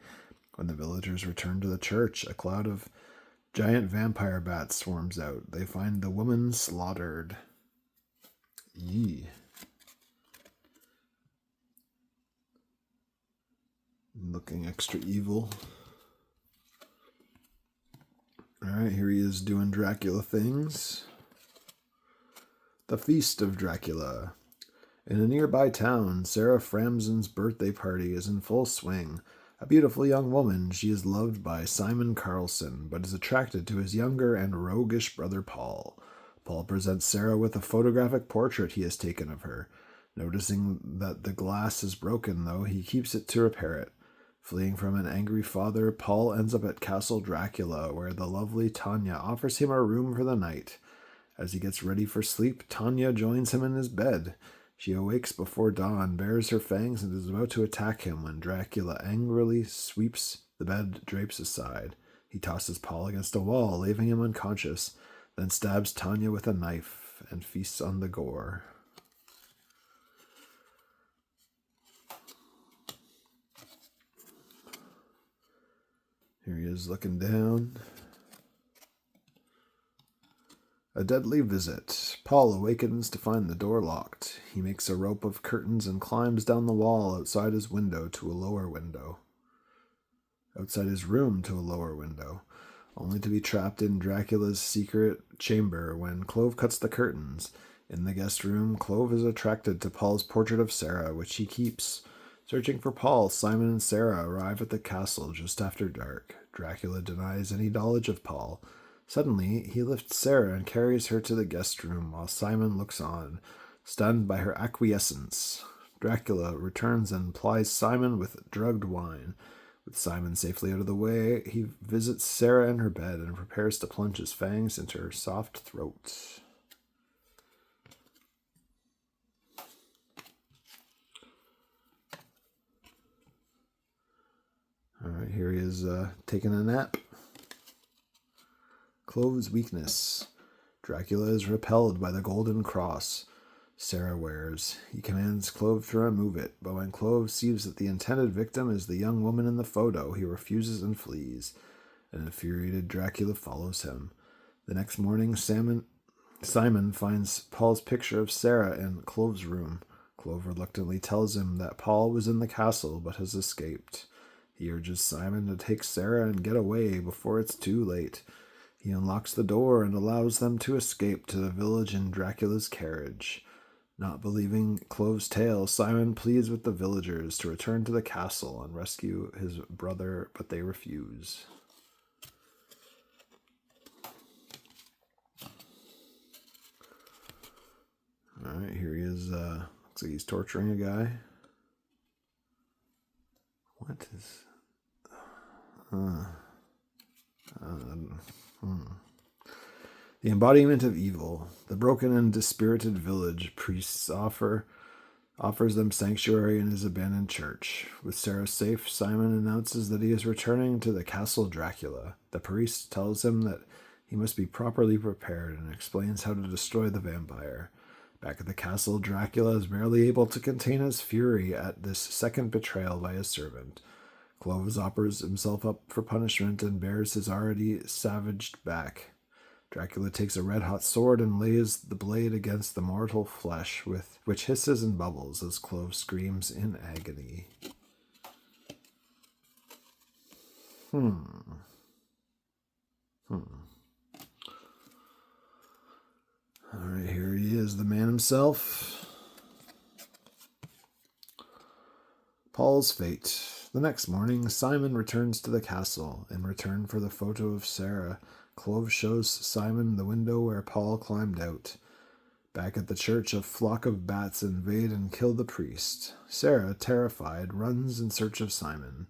When the villagers return to the church, a cloud of giant vampire bats swarms out. They find the woman slaughtered. Yee. Looking extra evil. Alright, here he is doing Dracula things. The Feast of Dracula. In a nearby town, Sarah Framsen's birthday party is in full swing. A beautiful young woman, she is loved by Simon Carlson, but is attracted to his younger and roguish brother Paul. Paul presents Sarah with a photographic portrait he has taken of her. Noticing that the glass is broken, though, he keeps it to repair it. Fleeing from an angry father, Paul ends up at Castle Dracula, where the lovely Tanya offers him a room for the night. As he gets ready for sleep, Tanya joins him in his bed. She awakes before dawn, bares her fangs, and is about to attack him when Dracula angrily sweeps the bed drapes aside. He tosses Paul against a wall, leaving him unconscious, then stabs Tanya with a knife and feasts on the gore. Here he is looking down. A deadly visit. Paul awakens to find the door locked. He makes a rope of curtains and climbs down the wall outside his window to a lower window. Outside his room to a lower window, only to be trapped in Dracula's secret chamber when Clove cuts the curtains. In the guest room, Clove is attracted to Paul's portrait of Sarah, which he keeps. Searching for Paul, Simon and Sarah arrive at the castle just after dark. Dracula denies any knowledge of Paul. Suddenly, he lifts Sarah and carries her to the guest room while Simon looks on, stunned by her acquiescence. Dracula returns and plies Simon with drugged wine. With Simon safely out of the way, he visits Sarah in her bed and prepares to plunge his fangs into her soft throat. Alright, here he is taking a nap. Clove's weakness. Dracula is repelled by the golden cross Sarah wears. He commands Clove to remove it, but when Clove sees that the intended victim is the young woman in the photo, he refuses and flees. An infuriated Dracula follows him. The next morning, Simon finds Paul's picture of Sarah in Clove's room. Clove reluctantly tells him that Paul was in the castle but has escaped. He urges Simon to take Sarah and get away before it's too late. He unlocks the door and allows them to escape to the village in Dracula's carriage. Not believing Clove's tale, Simon pleads with the villagers to return to the castle and rescue his brother, but they refuse. Alright, here he is. Looks like he's torturing a guy. What is... The embodiment of evil, the broken and dispirited village priests offers them sanctuary in his abandoned church. With Sarah safe, Simon announces that he is returning to the castle Dracula. The priest tells him that he must be properly prepared and explains how to destroy the vampire. Back at the castle, Dracula is barely able to contain his fury at this second betrayal by his servant. Clovis offers himself up for punishment and bears his already savaged back. Dracula takes a red-hot sword and lays the blade against the mortal flesh, which hisses and bubbles as Clovis screams in agony. Alright, here he is, the man himself. Paul's fate. The next morning, Simon returns to the castle. In return for the photo of Sarah, Clovis shows Simon the window where Paul climbed out. Back at the church, a flock of bats invade and kill the priest. Sarah, terrified, runs in search of Simon.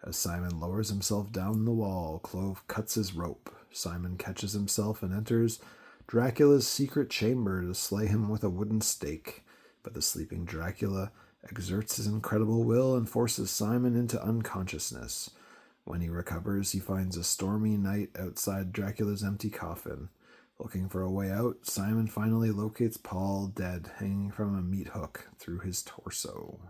As Simon lowers himself down the wall, Clove cuts his rope. Simon catches himself and enters Dracula's secret chamber to slay him with a wooden stake. But the sleeping Dracula exerts his incredible will and forces Simon into unconsciousness. When he recovers, he finds a stormy night outside Dracula's empty coffin. Looking for a way out, Simon finally locates Paul dead, hanging from a meat hook through his torso.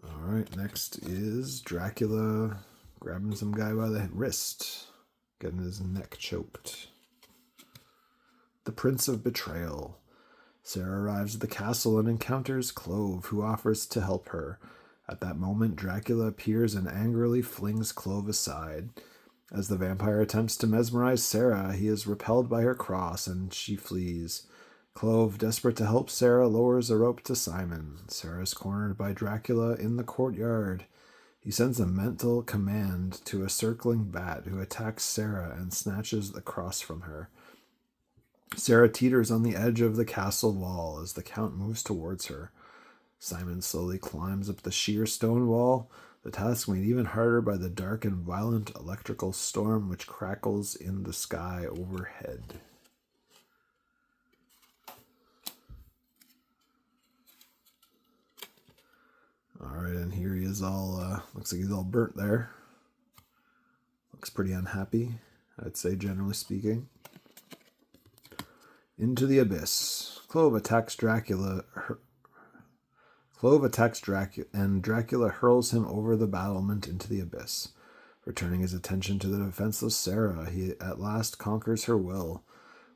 Alright, next is Dracula grabbing some guy by the wrist, getting his neck choked. The Prince of Betrayal. Sarah arrives at the castle and encounters Clove, who offers to help her. At that moment, Dracula appears and angrily flings Clove aside. As the vampire attempts to mesmerize Sarah, he is repelled by her cross and she flees. Clove, desperate to help Sarah, lowers a rope to Simon. Sarah is cornered by Dracula in the courtyard. He sends a mental command to a circling bat who attacks Sarah and snatches the cross from her. Sarah teeters on the edge of the castle wall as the Count moves towards her. Simon slowly climbs up the sheer stone wall, the task made even harder by the dark and violent electrical storm which crackles in the sky overhead. Alright, and here he is all, looks like he's all burnt there. Looks pretty unhappy, I'd say, generally speaking. Into the abyss. Clove attacks Dracula, and Dracula hurls him over the battlement into the abyss. Returning his attention to the defenseless Sarah, he at last conquers her will.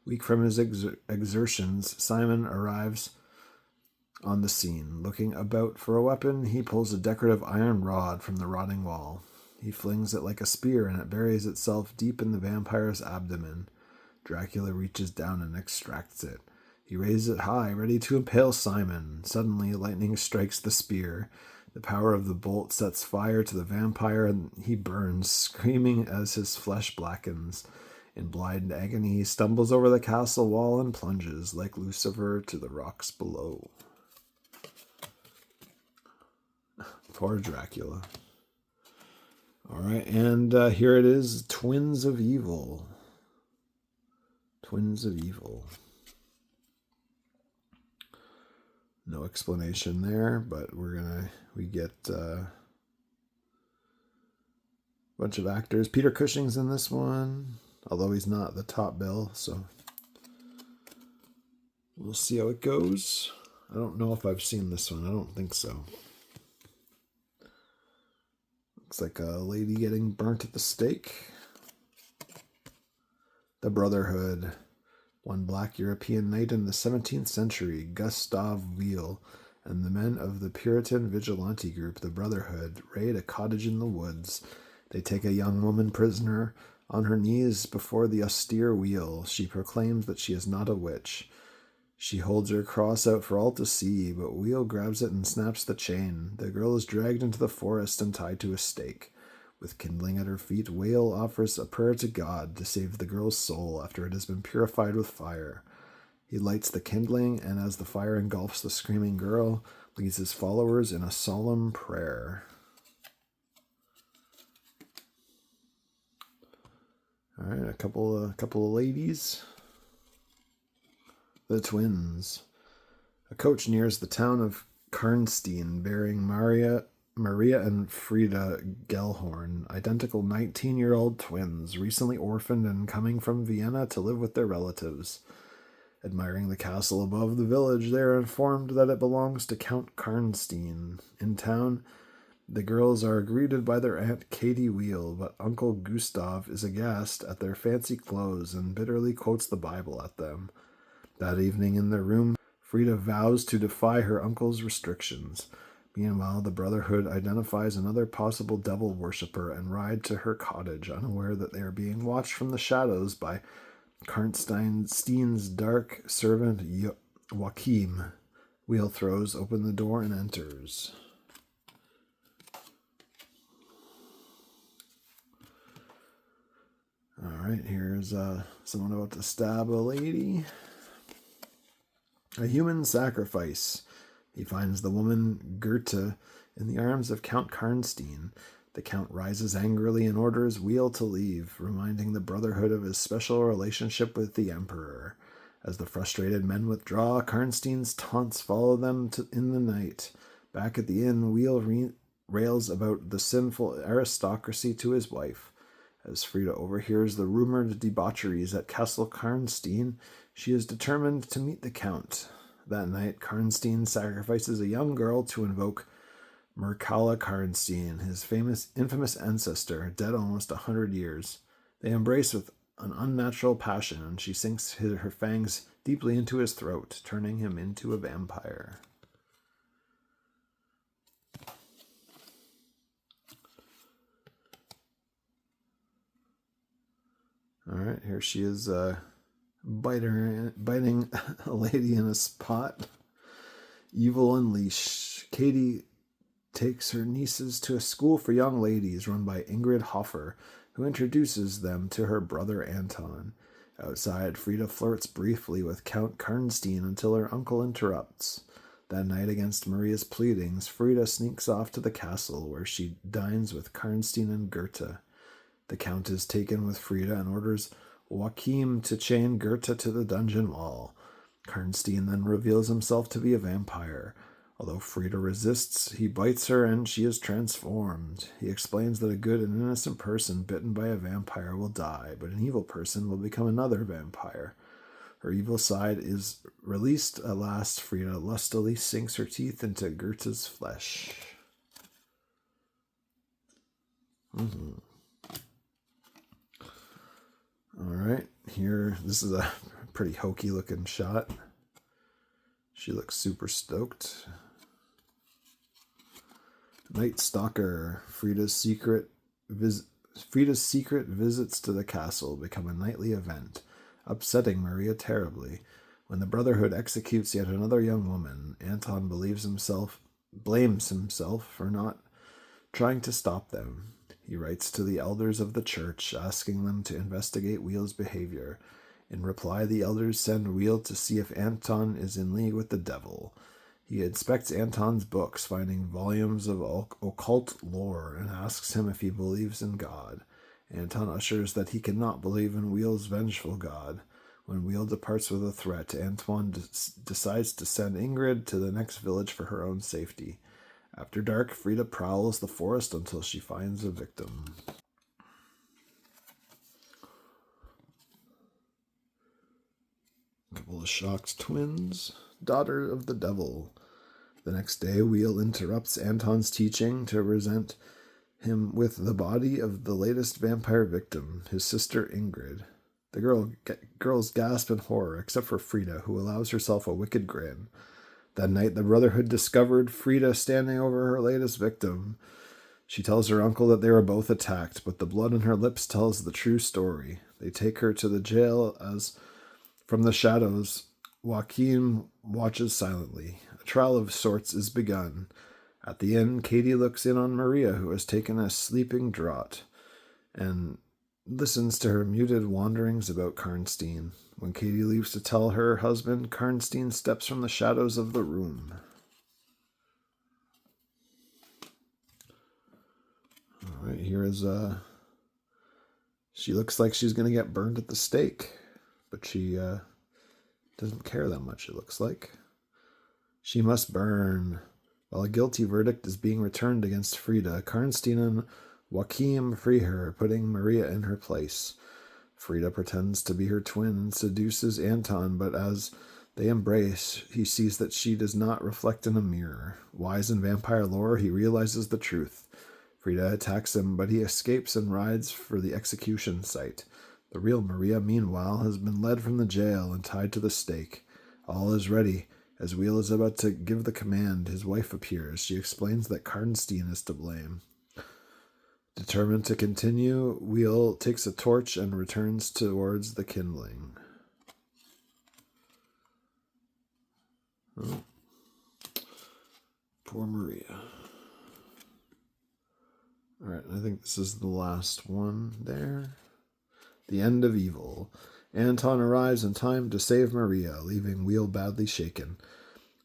Weak from his exertions, Simon arrives on the scene. Looking about for a weapon, he pulls a decorative iron rod from the rotting wall. He flings it like a spear, and it buries itself deep in the vampire's abdomen. Dracula reaches down and extracts it. He raises it high, ready to impale Simon. Suddenly, lightning strikes the spear. The power of the bolt sets fire to the vampire, and he burns, screaming as his flesh blackens. In blind agony, he stumbles over the castle wall and plunges, like Lucifer, to the rocks below. Poor Dracula. Alright, and here it is, Twins of Evil. Twins of Evil. No explanation there, but we get a bunch of actors. Peter Cushing's in this one, although he's not the top bill, so we'll see how it goes. I don't know if I've seen this one. I don't think so. Looks like a lady getting burnt at the stake. The Brotherhood. One black European knight in the 17th century, Gustave Weil, and the men of the Puritan vigilante group, the Brotherhood, raid a cottage in the woods. They take a young woman prisoner. On her knees before the austere Weil, she proclaims that she is not a witch. She holds her cross out for all to see, but Weil grabs it and snaps the chain. The girl is dragged into the forest and tied to a stake. With kindling at her feet, Weil offers a prayer to God to save the girl's soul after it has been purified with fire. He lights the kindling, and as the fire engulfs the screaming girl, leads his followers in a solemn prayer. All right, a couple of ladies. The twins. A coach nears the town of Karnstein bearing Maria and Frida Gellhorn, identical 19-year-old twins, recently orphaned and coming from Vienna to live with their relatives. Admiring the castle above the village, they are informed that it belongs to Count Karnstein. In town, the girls are greeted by their Aunt Katie Wheel, but Uncle Gustav is aghast at their fancy clothes and bitterly quotes the Bible at them. That evening in their room, Frida vows to defy her uncle's restrictions. Meanwhile, the Brotherhood identifies another possible devil worshipper and ride to her cottage, unaware that they are being watched from the shadows by Karnstein's dark servant Joachim. Wheel throws open the door and enters. All right, here's someone about to stab a lady. A human sacrifice. He finds the woman Goethe in the arms of Count Karnstein. The Count rises angrily and orders Wheel to leave, reminding the Brotherhood of his special relationship with the Emperor. As the frustrated men withdraw, Karnstein's taunts follow them in the night. Back at the inn, Wheel rails about the sinful aristocracy to his wife. As Frida overhears the rumored debaucheries at Castle Karnstein, she is determined to meet the Count. That night, Karnstein sacrifices a young girl to invoke Mircalla Karnstein, his infamous ancestor, dead almost 100 years. They embrace with an unnatural passion, and she sinks her fangs deeply into his throat, turning him into a vampire. All right, here she is biting a lady in a spot. Evil Unleashed. Katie takes her nieces to a school for young ladies run by Ingrid Hofer, who introduces them to her brother Anton. Outside, Frida flirts briefly with Count Karnstein until her uncle interrupts. That night, against Maria's pleadings, Frida sneaks off to the castle, where she dines with Karnstein and Goethe. The Count is taken with Frida and orders Joachim to chain Goethe to the dungeon wall. Karnstein then reveals himself to be a vampire. Although Frida resists, he bites her and she is transformed. He explains that a good and innocent person bitten by a vampire will die, but an evil person will become another vampire. Her evil side is released at last. Frida lustily sinks her teeth into Goethe's flesh. All right, here, this is a pretty hokey looking shot. She looks super stoked. Night Stalker. Frida's secret visits to the castle become a nightly event, upsetting Maria terribly. When the Brotherhood executes yet another young woman, Anton blames himself for not trying to stop them. He writes to the elders of the church, asking them to investigate Wheel's behavior. In reply, the elders send Wheel to see if Anton is in league with the devil. He inspects Anton's books, finding volumes of occult lore, and asks him if he believes in God. Anton ushers that he cannot believe in Wheel's vengeful God. When Wheel departs with a threat, Antoine decides to send Ingrid to the next village for her own safety. After dark, Frida prowls the forest until she finds a victim. A couple of shocked twins. Daughter of the devil. The next day, Wheel interrupts Anton's teaching to present him with the body of the latest vampire victim, his sister Ingrid. The girls gasp in horror, except for Frida, who allows herself a wicked grin. That night, the Brotherhood discovered Frida standing over her latest victim. She tells her uncle that they were both attacked, but the blood on her lips tells the true story. They take her to the jail as, from the shadows, Joachim watches silently. A trial of sorts is begun. At the end, Katie looks in on Maria, who has taken a sleeping draught, and listens to her muted wanderings about Karnstein. When Katie leaves to tell her husband, Karnstein steps from the shadows of the room. right, here is she looks like she's going to get burned at the stake, but she doesn't care that much, it looks like. She must burn. While a guilty verdict is being returned against Frida, Karnstein and Joachim free her, putting Maria in her place. Frida pretends to be her twin and seduces Anton, but as they embrace, he sees that she does not reflect in a mirror. Wise in vampire lore, he realizes the truth. Frida attacks him, but he escapes and rides for the execution site. The real Maria, meanwhile, has been led from the jail and tied to the stake. All is ready. As Wheel is about to give the command, his wife appears. She explains that Karnstein is to blame. Determined to continue, Wheel takes a torch and returns towards the kindling. Oh. Poor Maria. Alright, I think this is the last one there. The end of evil. Anton arrives in time to save Maria, leaving Wheel badly shaken.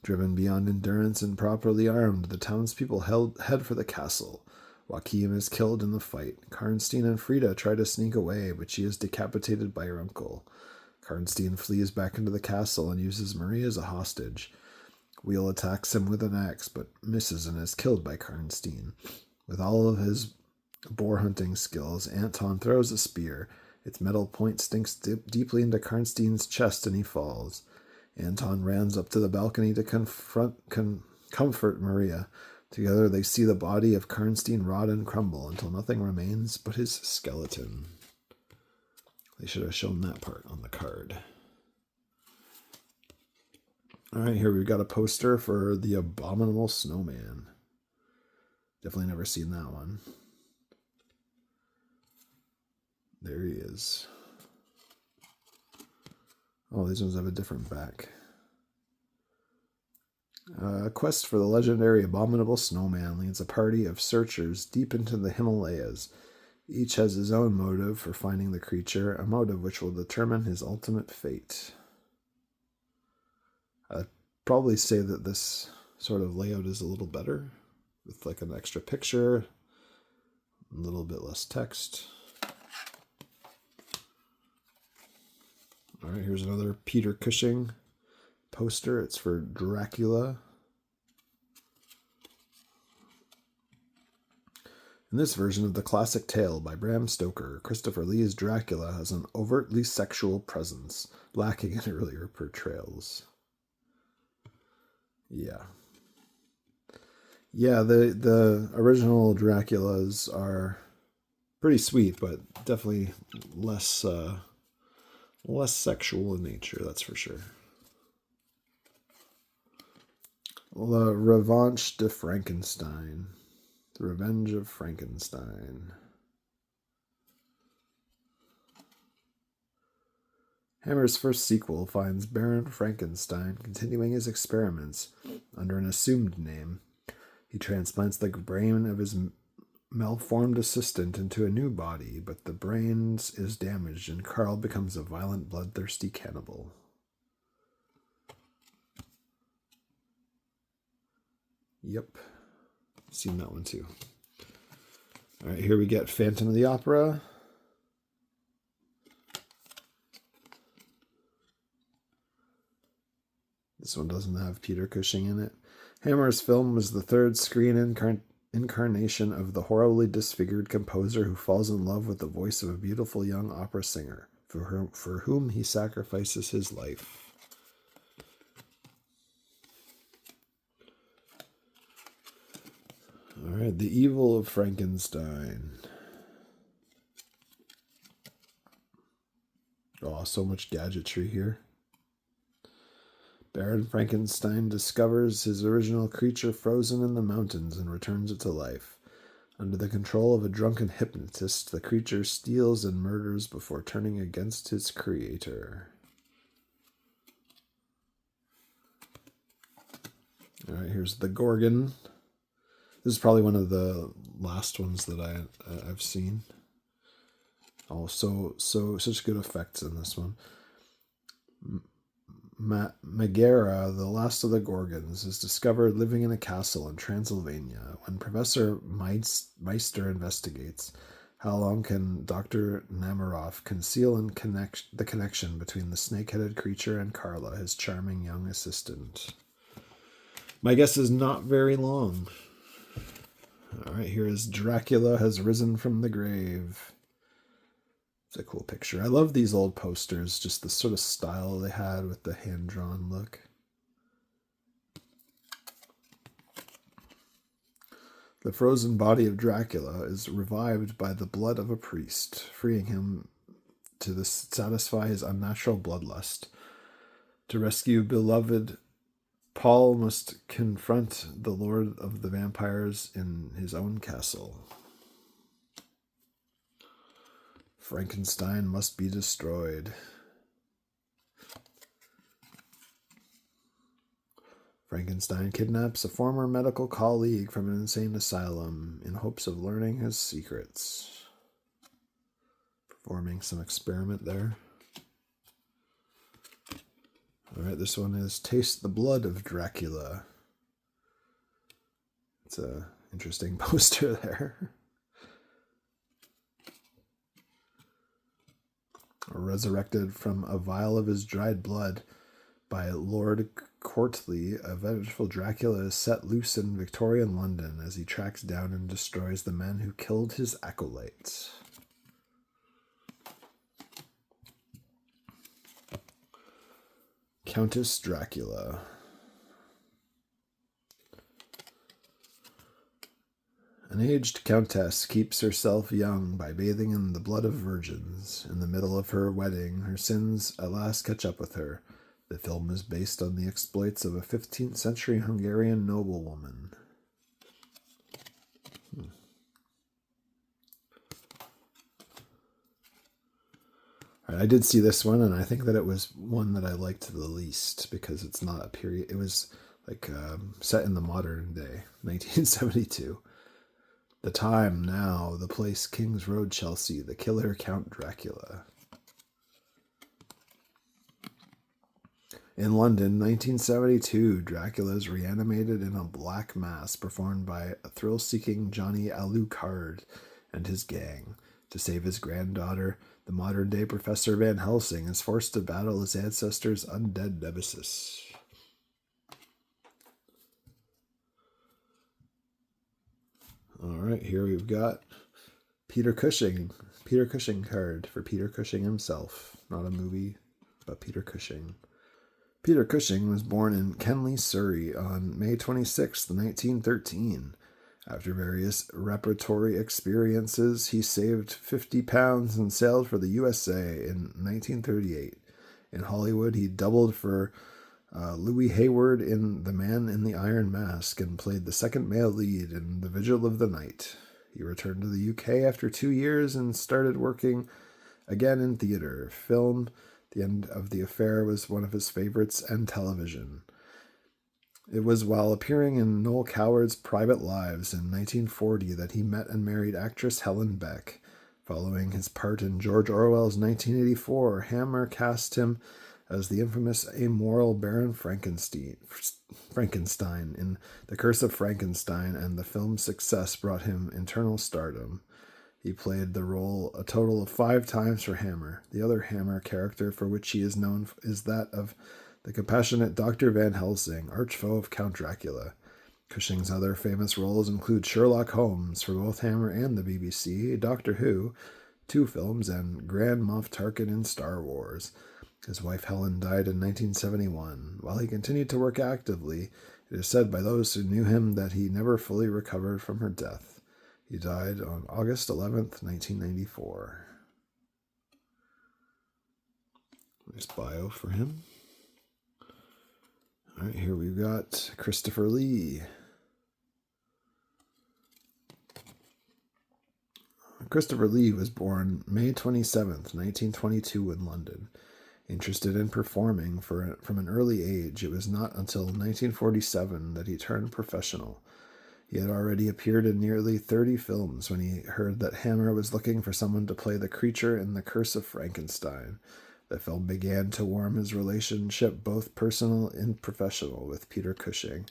Driven beyond endurance and properly armed, the townspeople head for the castle. Joachim is killed in the fight. Karnstein and Frida try to sneak away, but she is decapitated by her uncle. Karnstein flees back into the castle and uses Maria as a hostage. Wheel attacks him with an axe, but misses and is killed by Karnstein. With all of his boar hunting skills, Anton throws a spear. Its metal point stinks deeply into Karnstein's chest and he falls. Anton runs up to the balcony to comfort Maria. Together they see the body of Karnstein rot and crumble until nothing remains but his skeleton. They should have shown that part on the card. Alright, here we've got a poster for the Abominable Snowman. Definitely never seen that one. There he is. Oh, these ones have a different back. A quest for the legendary Abominable Snowman leads a party of searchers deep into the Himalayas. Each has his own motive for finding the creature, a motive which will determine his ultimate fate. I'd probably say that this sort of layout is a little better, with like an extra picture, a little bit less text. All right, here's another Peter Cushing poster. It's for Dracula. In this version of the classic tale by Bram Stoker, Christopher Lee's Dracula has an overtly sexual presence, lacking in earlier portrayals. Yeah. Yeah, the original Draculas are pretty sweet, but definitely less sexual in nature, that's for sure. La Revanche de Frankenstein. The Revenge of Frankenstein. Hammer's first sequel finds Baron Frankenstein continuing his experiments under an assumed name. He transplants the brain of his malformed assistant into a new body, but the brain is damaged and Carl becomes a violent, bloodthirsty cannibal. Yep. Seen that one too. All right, here we get Phantom of the Opera. This one doesn't have Peter Cushing in it. Hammer's film was the third screen incarnation of the horribly disfigured composer who falls in love with the voice of a beautiful young opera singer, for whom he sacrifices his life. All right, The Evil of Frankenstein. Oh, so much gadgetry here. Baron Frankenstein discovers his original creature frozen in the mountains and returns it to life. Under the control of a drunken hypnotist, the creature steals and murders before turning against his creator. All right, here's the Gorgon. This is probably one of the last ones that I've seen. Oh, so such good effects in this one. Megara, the last of the Gorgons, is discovered living in a castle in Transylvania. When Professor Meister investigates, how long can Dr. Namaroff conceal the connection between the snake-headed creature and Carla, his charming young assistant? My guess is not very long. All right, here is Dracula has risen from the grave. It's a cool picture. I love these old posters, just the sort of style they had with the hand-drawn look. The frozen body of Dracula is revived by the blood of a priest, freeing him to satisfy his unnatural bloodlust. To rescue beloved, Paul must confront the Lord of the Vampires in his own castle. Frankenstein must be destroyed. Frankenstein kidnaps a former medical colleague from an insane asylum in hopes of learning his secrets. Performing some experiment there. All right, this one is Taste the Blood of Dracula. It's an interesting poster there. Resurrected from a vial of his dried blood by Lord Courtly, a vengeful Dracula is set loose in Victorian London as he tracks down and destroys the men who killed his acolytes. Countess Dracula. An aged countess keeps herself young by bathing in the blood of virgins. In the middle of her wedding, her sins at last catch up with her. The film is based on the exploits of a 15th century Hungarian noblewoman. I did see this one, and I think that it was one that I liked the least because it's not a period. It was like set in the modern day, 1972. The time, now, the place, King's Road, Chelsea, the killer Count Dracula. In London, 1972, Dracula is reanimated in a black mass performed by a thrill-seeking Johnny Alucard and his gang. To save his granddaughter, the modern-day Professor Van Helsing is forced to battle his ancestors' undead nemesis. All right, here we've got Peter Cushing. Peter Cushing card for Peter Cushing himself. Not a movie, but Peter Cushing. Peter Cushing was born in Kenley, Surrey on May 26, 1913. After various repertory experiences, he saved £50 and sailed for the USA in 1938. In Hollywood, he doubled for Louis Hayward in The Man in the Iron Mask and played the second male lead in The Vigil of the Night. He returned to the UK after 2 years and started working again in theater. Film, The End of the Affair, was one of his favorites, and television. It was while appearing in Noel Coward's Private Lives in 1940 that he met and married actress Helen Beck. Following his part in George Orwell's 1984, Hammer cast him as the infamous amoral Baron Frankenstein in The Curse of Frankenstein, and the film's success brought him internal stardom. He played the role a total of 5 times for Hammer. The other Hammer character for which he is known is that of the compassionate Dr. Van Helsing, archfoe of Count Dracula. Cushing's other famous roles include Sherlock Holmes for both Hammer and the BBC, Doctor Who, 2 films, and Grand Moff Tarkin in Star Wars. His wife Helen died in 1971. While he continued to work actively, it is said by those who knew him that he never fully recovered from her death. He died on August 11th, 1994. There's bio for him. All right, here we've got Christopher Lee. Christopher Lee was born May 27th, 1922 in London. Interested in performing from an early age, it was not until 1947 that he turned professional. He had already appeared in nearly 30 films when he heard that Hammer was looking for someone to play the creature in The Curse of Frankenstein. The film began to warm his relationship, both personal and professional, with Peter Cushing.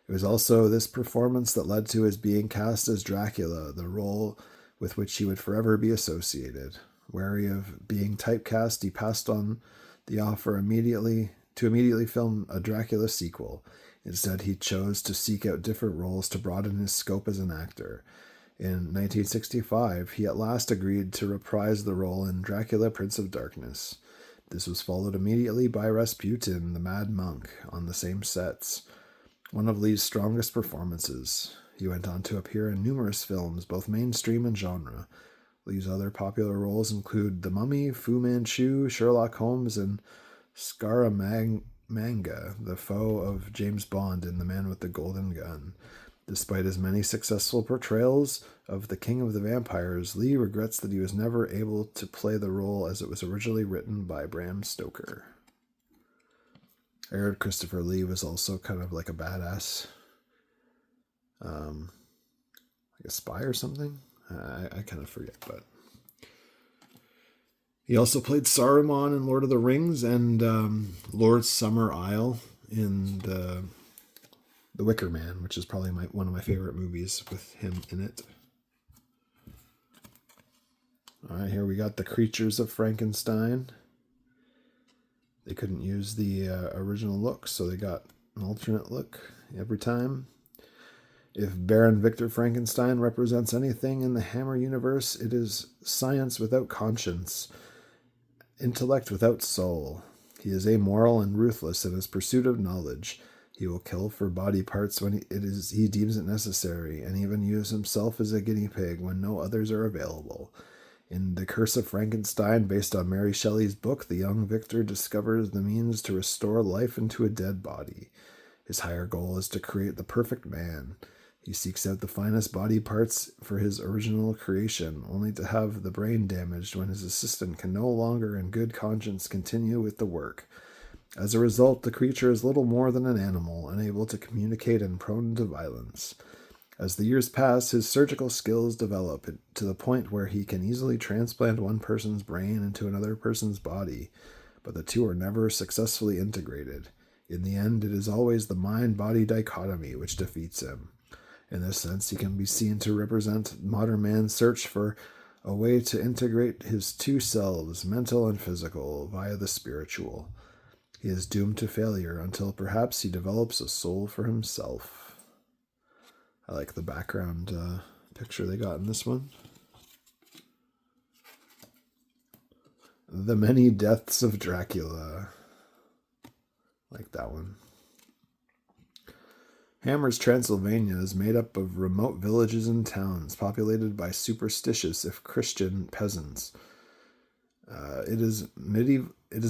It was also this performance that led to his being cast as Dracula, the role with which he would forever be associated. Wary of being typecast, he passed on the offer to immediately film a Dracula sequel. Instead, he chose to seek out different roles to broaden his scope as an actor. In 1965, he at last agreed to reprise the role in Dracula, Prince of Darkness. This was followed immediately by Rasputin, the Mad Monk, on the same sets. One of Lee's strongest performances. He went on to appear in numerous films, both mainstream and genre. Lee's other popular roles include The Mummy, Fu Manchu, Sherlock Holmes, and Scaramanga, the foe of James Bond in The Man with the Golden Gun. Despite his many successful portrayals of the King of the Vampires, Lee regrets that he was never able to play the role as it was originally written by Bram Stoker. I heard Christopher Lee was also kind of like a badass, like a spy or something. I kind of forget, but he also played Saruman in Lord of the Rings and Lord Summer Isle in the Wicker Man, which is probably one of my favorite movies with him in it. All right, here we got The Creatures of Frankenstein. They couldn't use the original look, so they got an alternate look every time. If Baron Victor Frankenstein represents anything in the Hammer universe, it is science without conscience, intellect without soul. He is amoral and ruthless in his pursuit of knowledge. He will kill for body parts when he deems it necessary, and even use himself as a guinea pig when no others are available. In The Curse of Frankenstein, based on Mary Shelley's book, the young Victor discovers the means to restore life into a dead body. His higher goal is to create the perfect man. He seeks out the finest body parts for his original creation, only to have the brain damaged when his assistant can no longer in good conscience continue with the work. As a result, the creature is little more than an animal, unable to communicate and prone to violence. As the years pass, his surgical skills develop to the point where he can easily transplant one person's brain into another person's body, but the two are never successfully integrated. In the end, it is always the mind-body dichotomy which defeats him. In this sense, he can be seen to represent modern man's search for a way to integrate his two selves, mental and physical, via the spiritual. He is doomed to failure until perhaps he develops a soul for himself. I like the background picture they got in this one. The Many Deaths of Dracula. Like that one. Hammer's Transylvania is made up of remote villages and towns populated by superstitious, if Christian, peasants. It is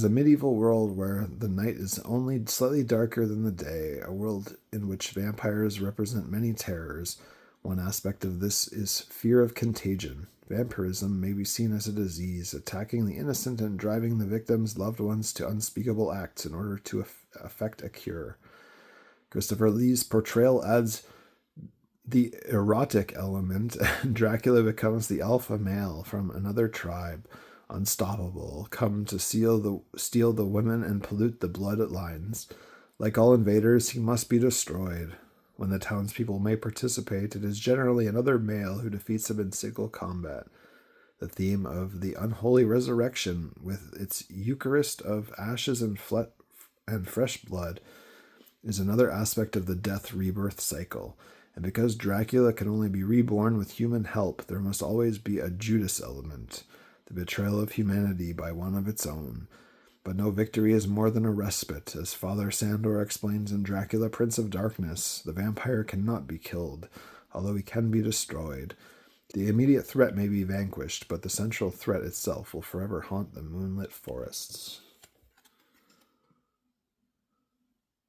a medieval world where the night is only slightly darker than the day, a world in which vampires represent many terrors. One aspect of this is fear of contagion. Vampirism may be seen as a disease, attacking the innocent and driving the victim's loved ones to unspeakable acts in order to effect a cure. Christopher Lee's portrayal adds the erotic element, and Dracula becomes the alpha male from another tribe, unstoppable, come to steal the women and pollute the blood lines. Like all invaders, he must be destroyed. When the townspeople may participate, it is generally another male who defeats him in single combat. The theme of the unholy resurrection, with its Eucharist of ashes and fresh blood, is another aspect of the death-rebirth cycle. And because Dracula can only be reborn with human help, there must always be a Judas element, the betrayal of humanity by one of its own. But no victory is more than a respite. As Father Sandor explains in Dracula, Prince of Darkness, the vampire cannot be killed, although he can be destroyed. The immediate threat may be vanquished, but the central threat itself will forever haunt the moonlit forests.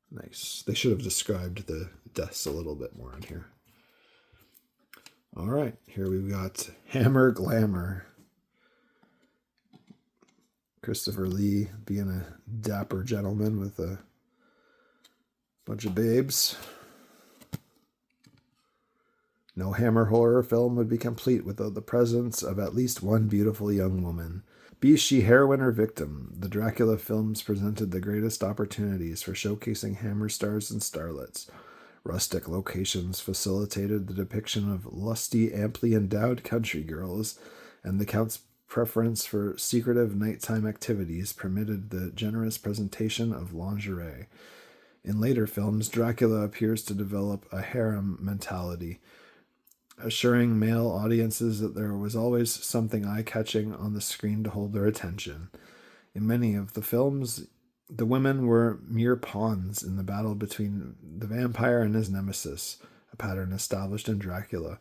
Nice. They should have described the deaths a little bit more in here. All right, here we've got Hammer Glamour. Christopher Lee being a dapper gentleman with a bunch of babes. No Hammer horror film would be complete without the presence of at least one beautiful young woman. Be she heroine or victim, the Dracula films presented the greatest opportunities for showcasing Hammer stars and starlets. Rustic locations facilitated the depiction of lusty, amply endowed country girls, and the Count's preference for secretive nighttime activities permitted the generous presentation of lingerie. In later films, Dracula appears to develop a harem mentality, assuring male audiences that there was always something eye-catching on the screen to hold their attention. In many of the films, the women were mere pawns in the battle between the vampire and his nemesis, a pattern established in Dracula.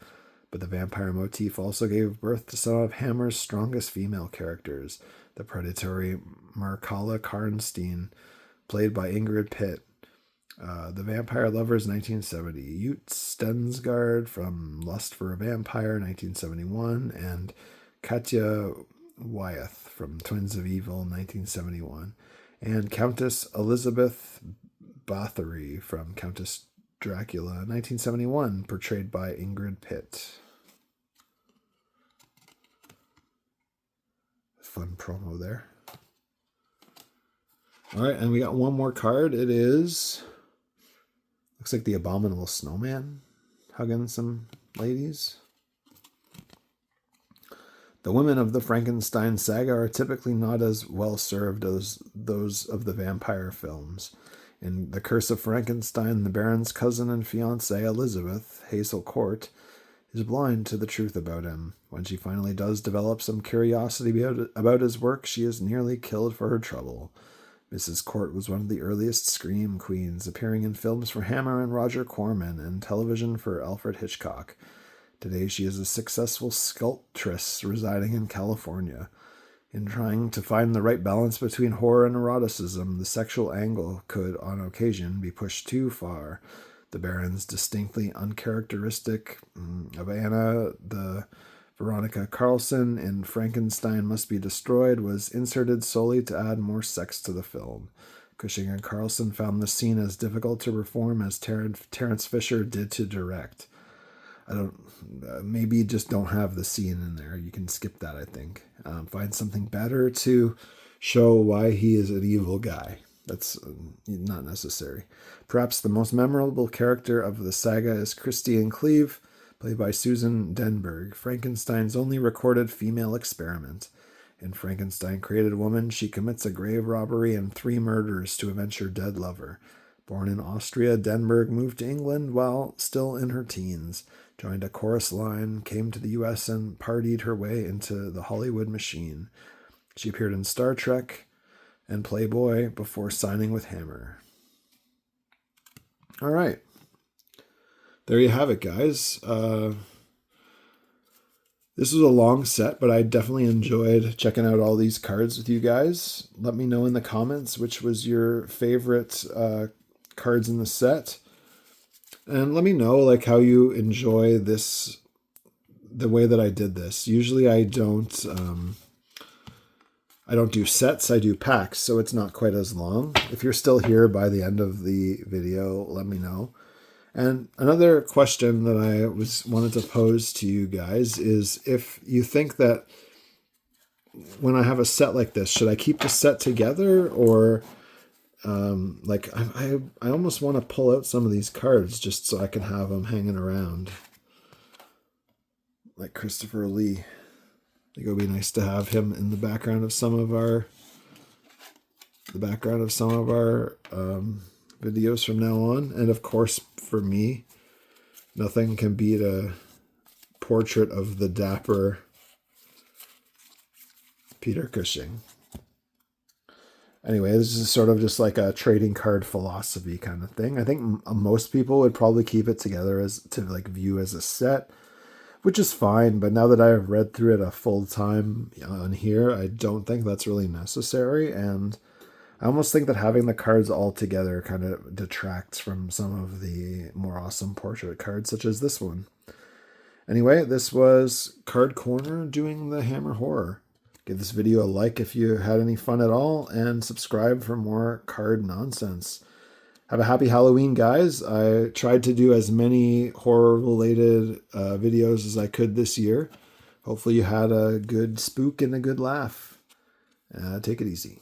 But the vampire motif also gave birth to some of Hammer's strongest female characters, the predatory Markala Karnstein, played by Ingrid Pitt, The Vampire Lovers, 1970, Ute Stensgaard from Lust for a Vampire, 1971, and Katya Wyeth from Twins of Evil, 1971, and Countess Elizabeth Bathory from Countess Dracula, 1971, portrayed by Ingrid Pitt. Fun promo there. All right, and we got one more card. It is... looks like the Abominable Snowman hugging some ladies. The women of the Frankenstein saga are typically not as well served as those of the vampire films. In The Curse of Frankenstein, the Baron's cousin and fiancée, Elizabeth, Hazel Court, is blind to the truth about him. When she finally does develop some curiosity about his work, she is nearly killed for her trouble. Mrs. Court was one of the earliest scream queens, appearing in films for Hammer and Roger Corman and television for Alfred Hitchcock. Today she is a successful sculptress residing in California. In trying to find the right balance between horror and eroticism, the sexual angle could, on occasion, be pushed too far. The Baron's distinctly uncharacteristic of Anna, the Veronica Carlson in Frankenstein Must Be Destroyed, was inserted solely to add more sex to the film. Cushing and Carlson found the scene as difficult to perform as Terrence Fisher did to direct. Maybe just don't have the scene in there. You can skip that, I think. Find something better to show why he is an evil guy. That's not necessary. Perhaps the most memorable character of the saga is Christine Cleave, played by Susan Denberg, Frankenstein's only recorded female experiment. In Frankenstein Created Woman, she commits a grave robbery and 3 murders to avenge her dead lover. Born in Austria, Denberg moved to England while still in her teens, joined a chorus line, came to the U.S., and partied her way into the Hollywood machine. She appeared in Star Trek and Playboy before signing with Hammer. All right. There you have it, guys. This was a long set, but I definitely enjoyed checking out all these cards with you guys. Let me know in the comments which was your favorite cards in the set. And let me know like how you enjoy this, the way that I did this. Usually I don't do sets, I do packs, so it's not quite as long. If you're still here by the end of the video, let me know. And another question that I wanted to pose to you guys is if you think that when I have a set like this, should I keep the set together or like I almost want to pull out some of these cards just so I can have them hanging around. Like Christopher Lee. I think it would be nice to have him in the background of some of our videos from now on. And of course, for me, nothing can beat a portrait of the dapper Peter Cushing. Anyway, this is sort of just like a trading card philosophy kind of thing. I think most people would probably keep it together as to like view as a set, which is fine. But now that I've read through it a full time on here, I don't think that's really necessary. And I almost think that having the cards all together kind of detracts from some of the more awesome portrait cards, such as this one. Anyway, this was Card Corner doing the Hammer Horror. Give this video a like if you had any fun at all, and subscribe for more card nonsense. Have a happy Halloween, guys. I tried to do as many horror-related videos as I could this year. Hopefully you had a good spook and a good laugh. Take it easy.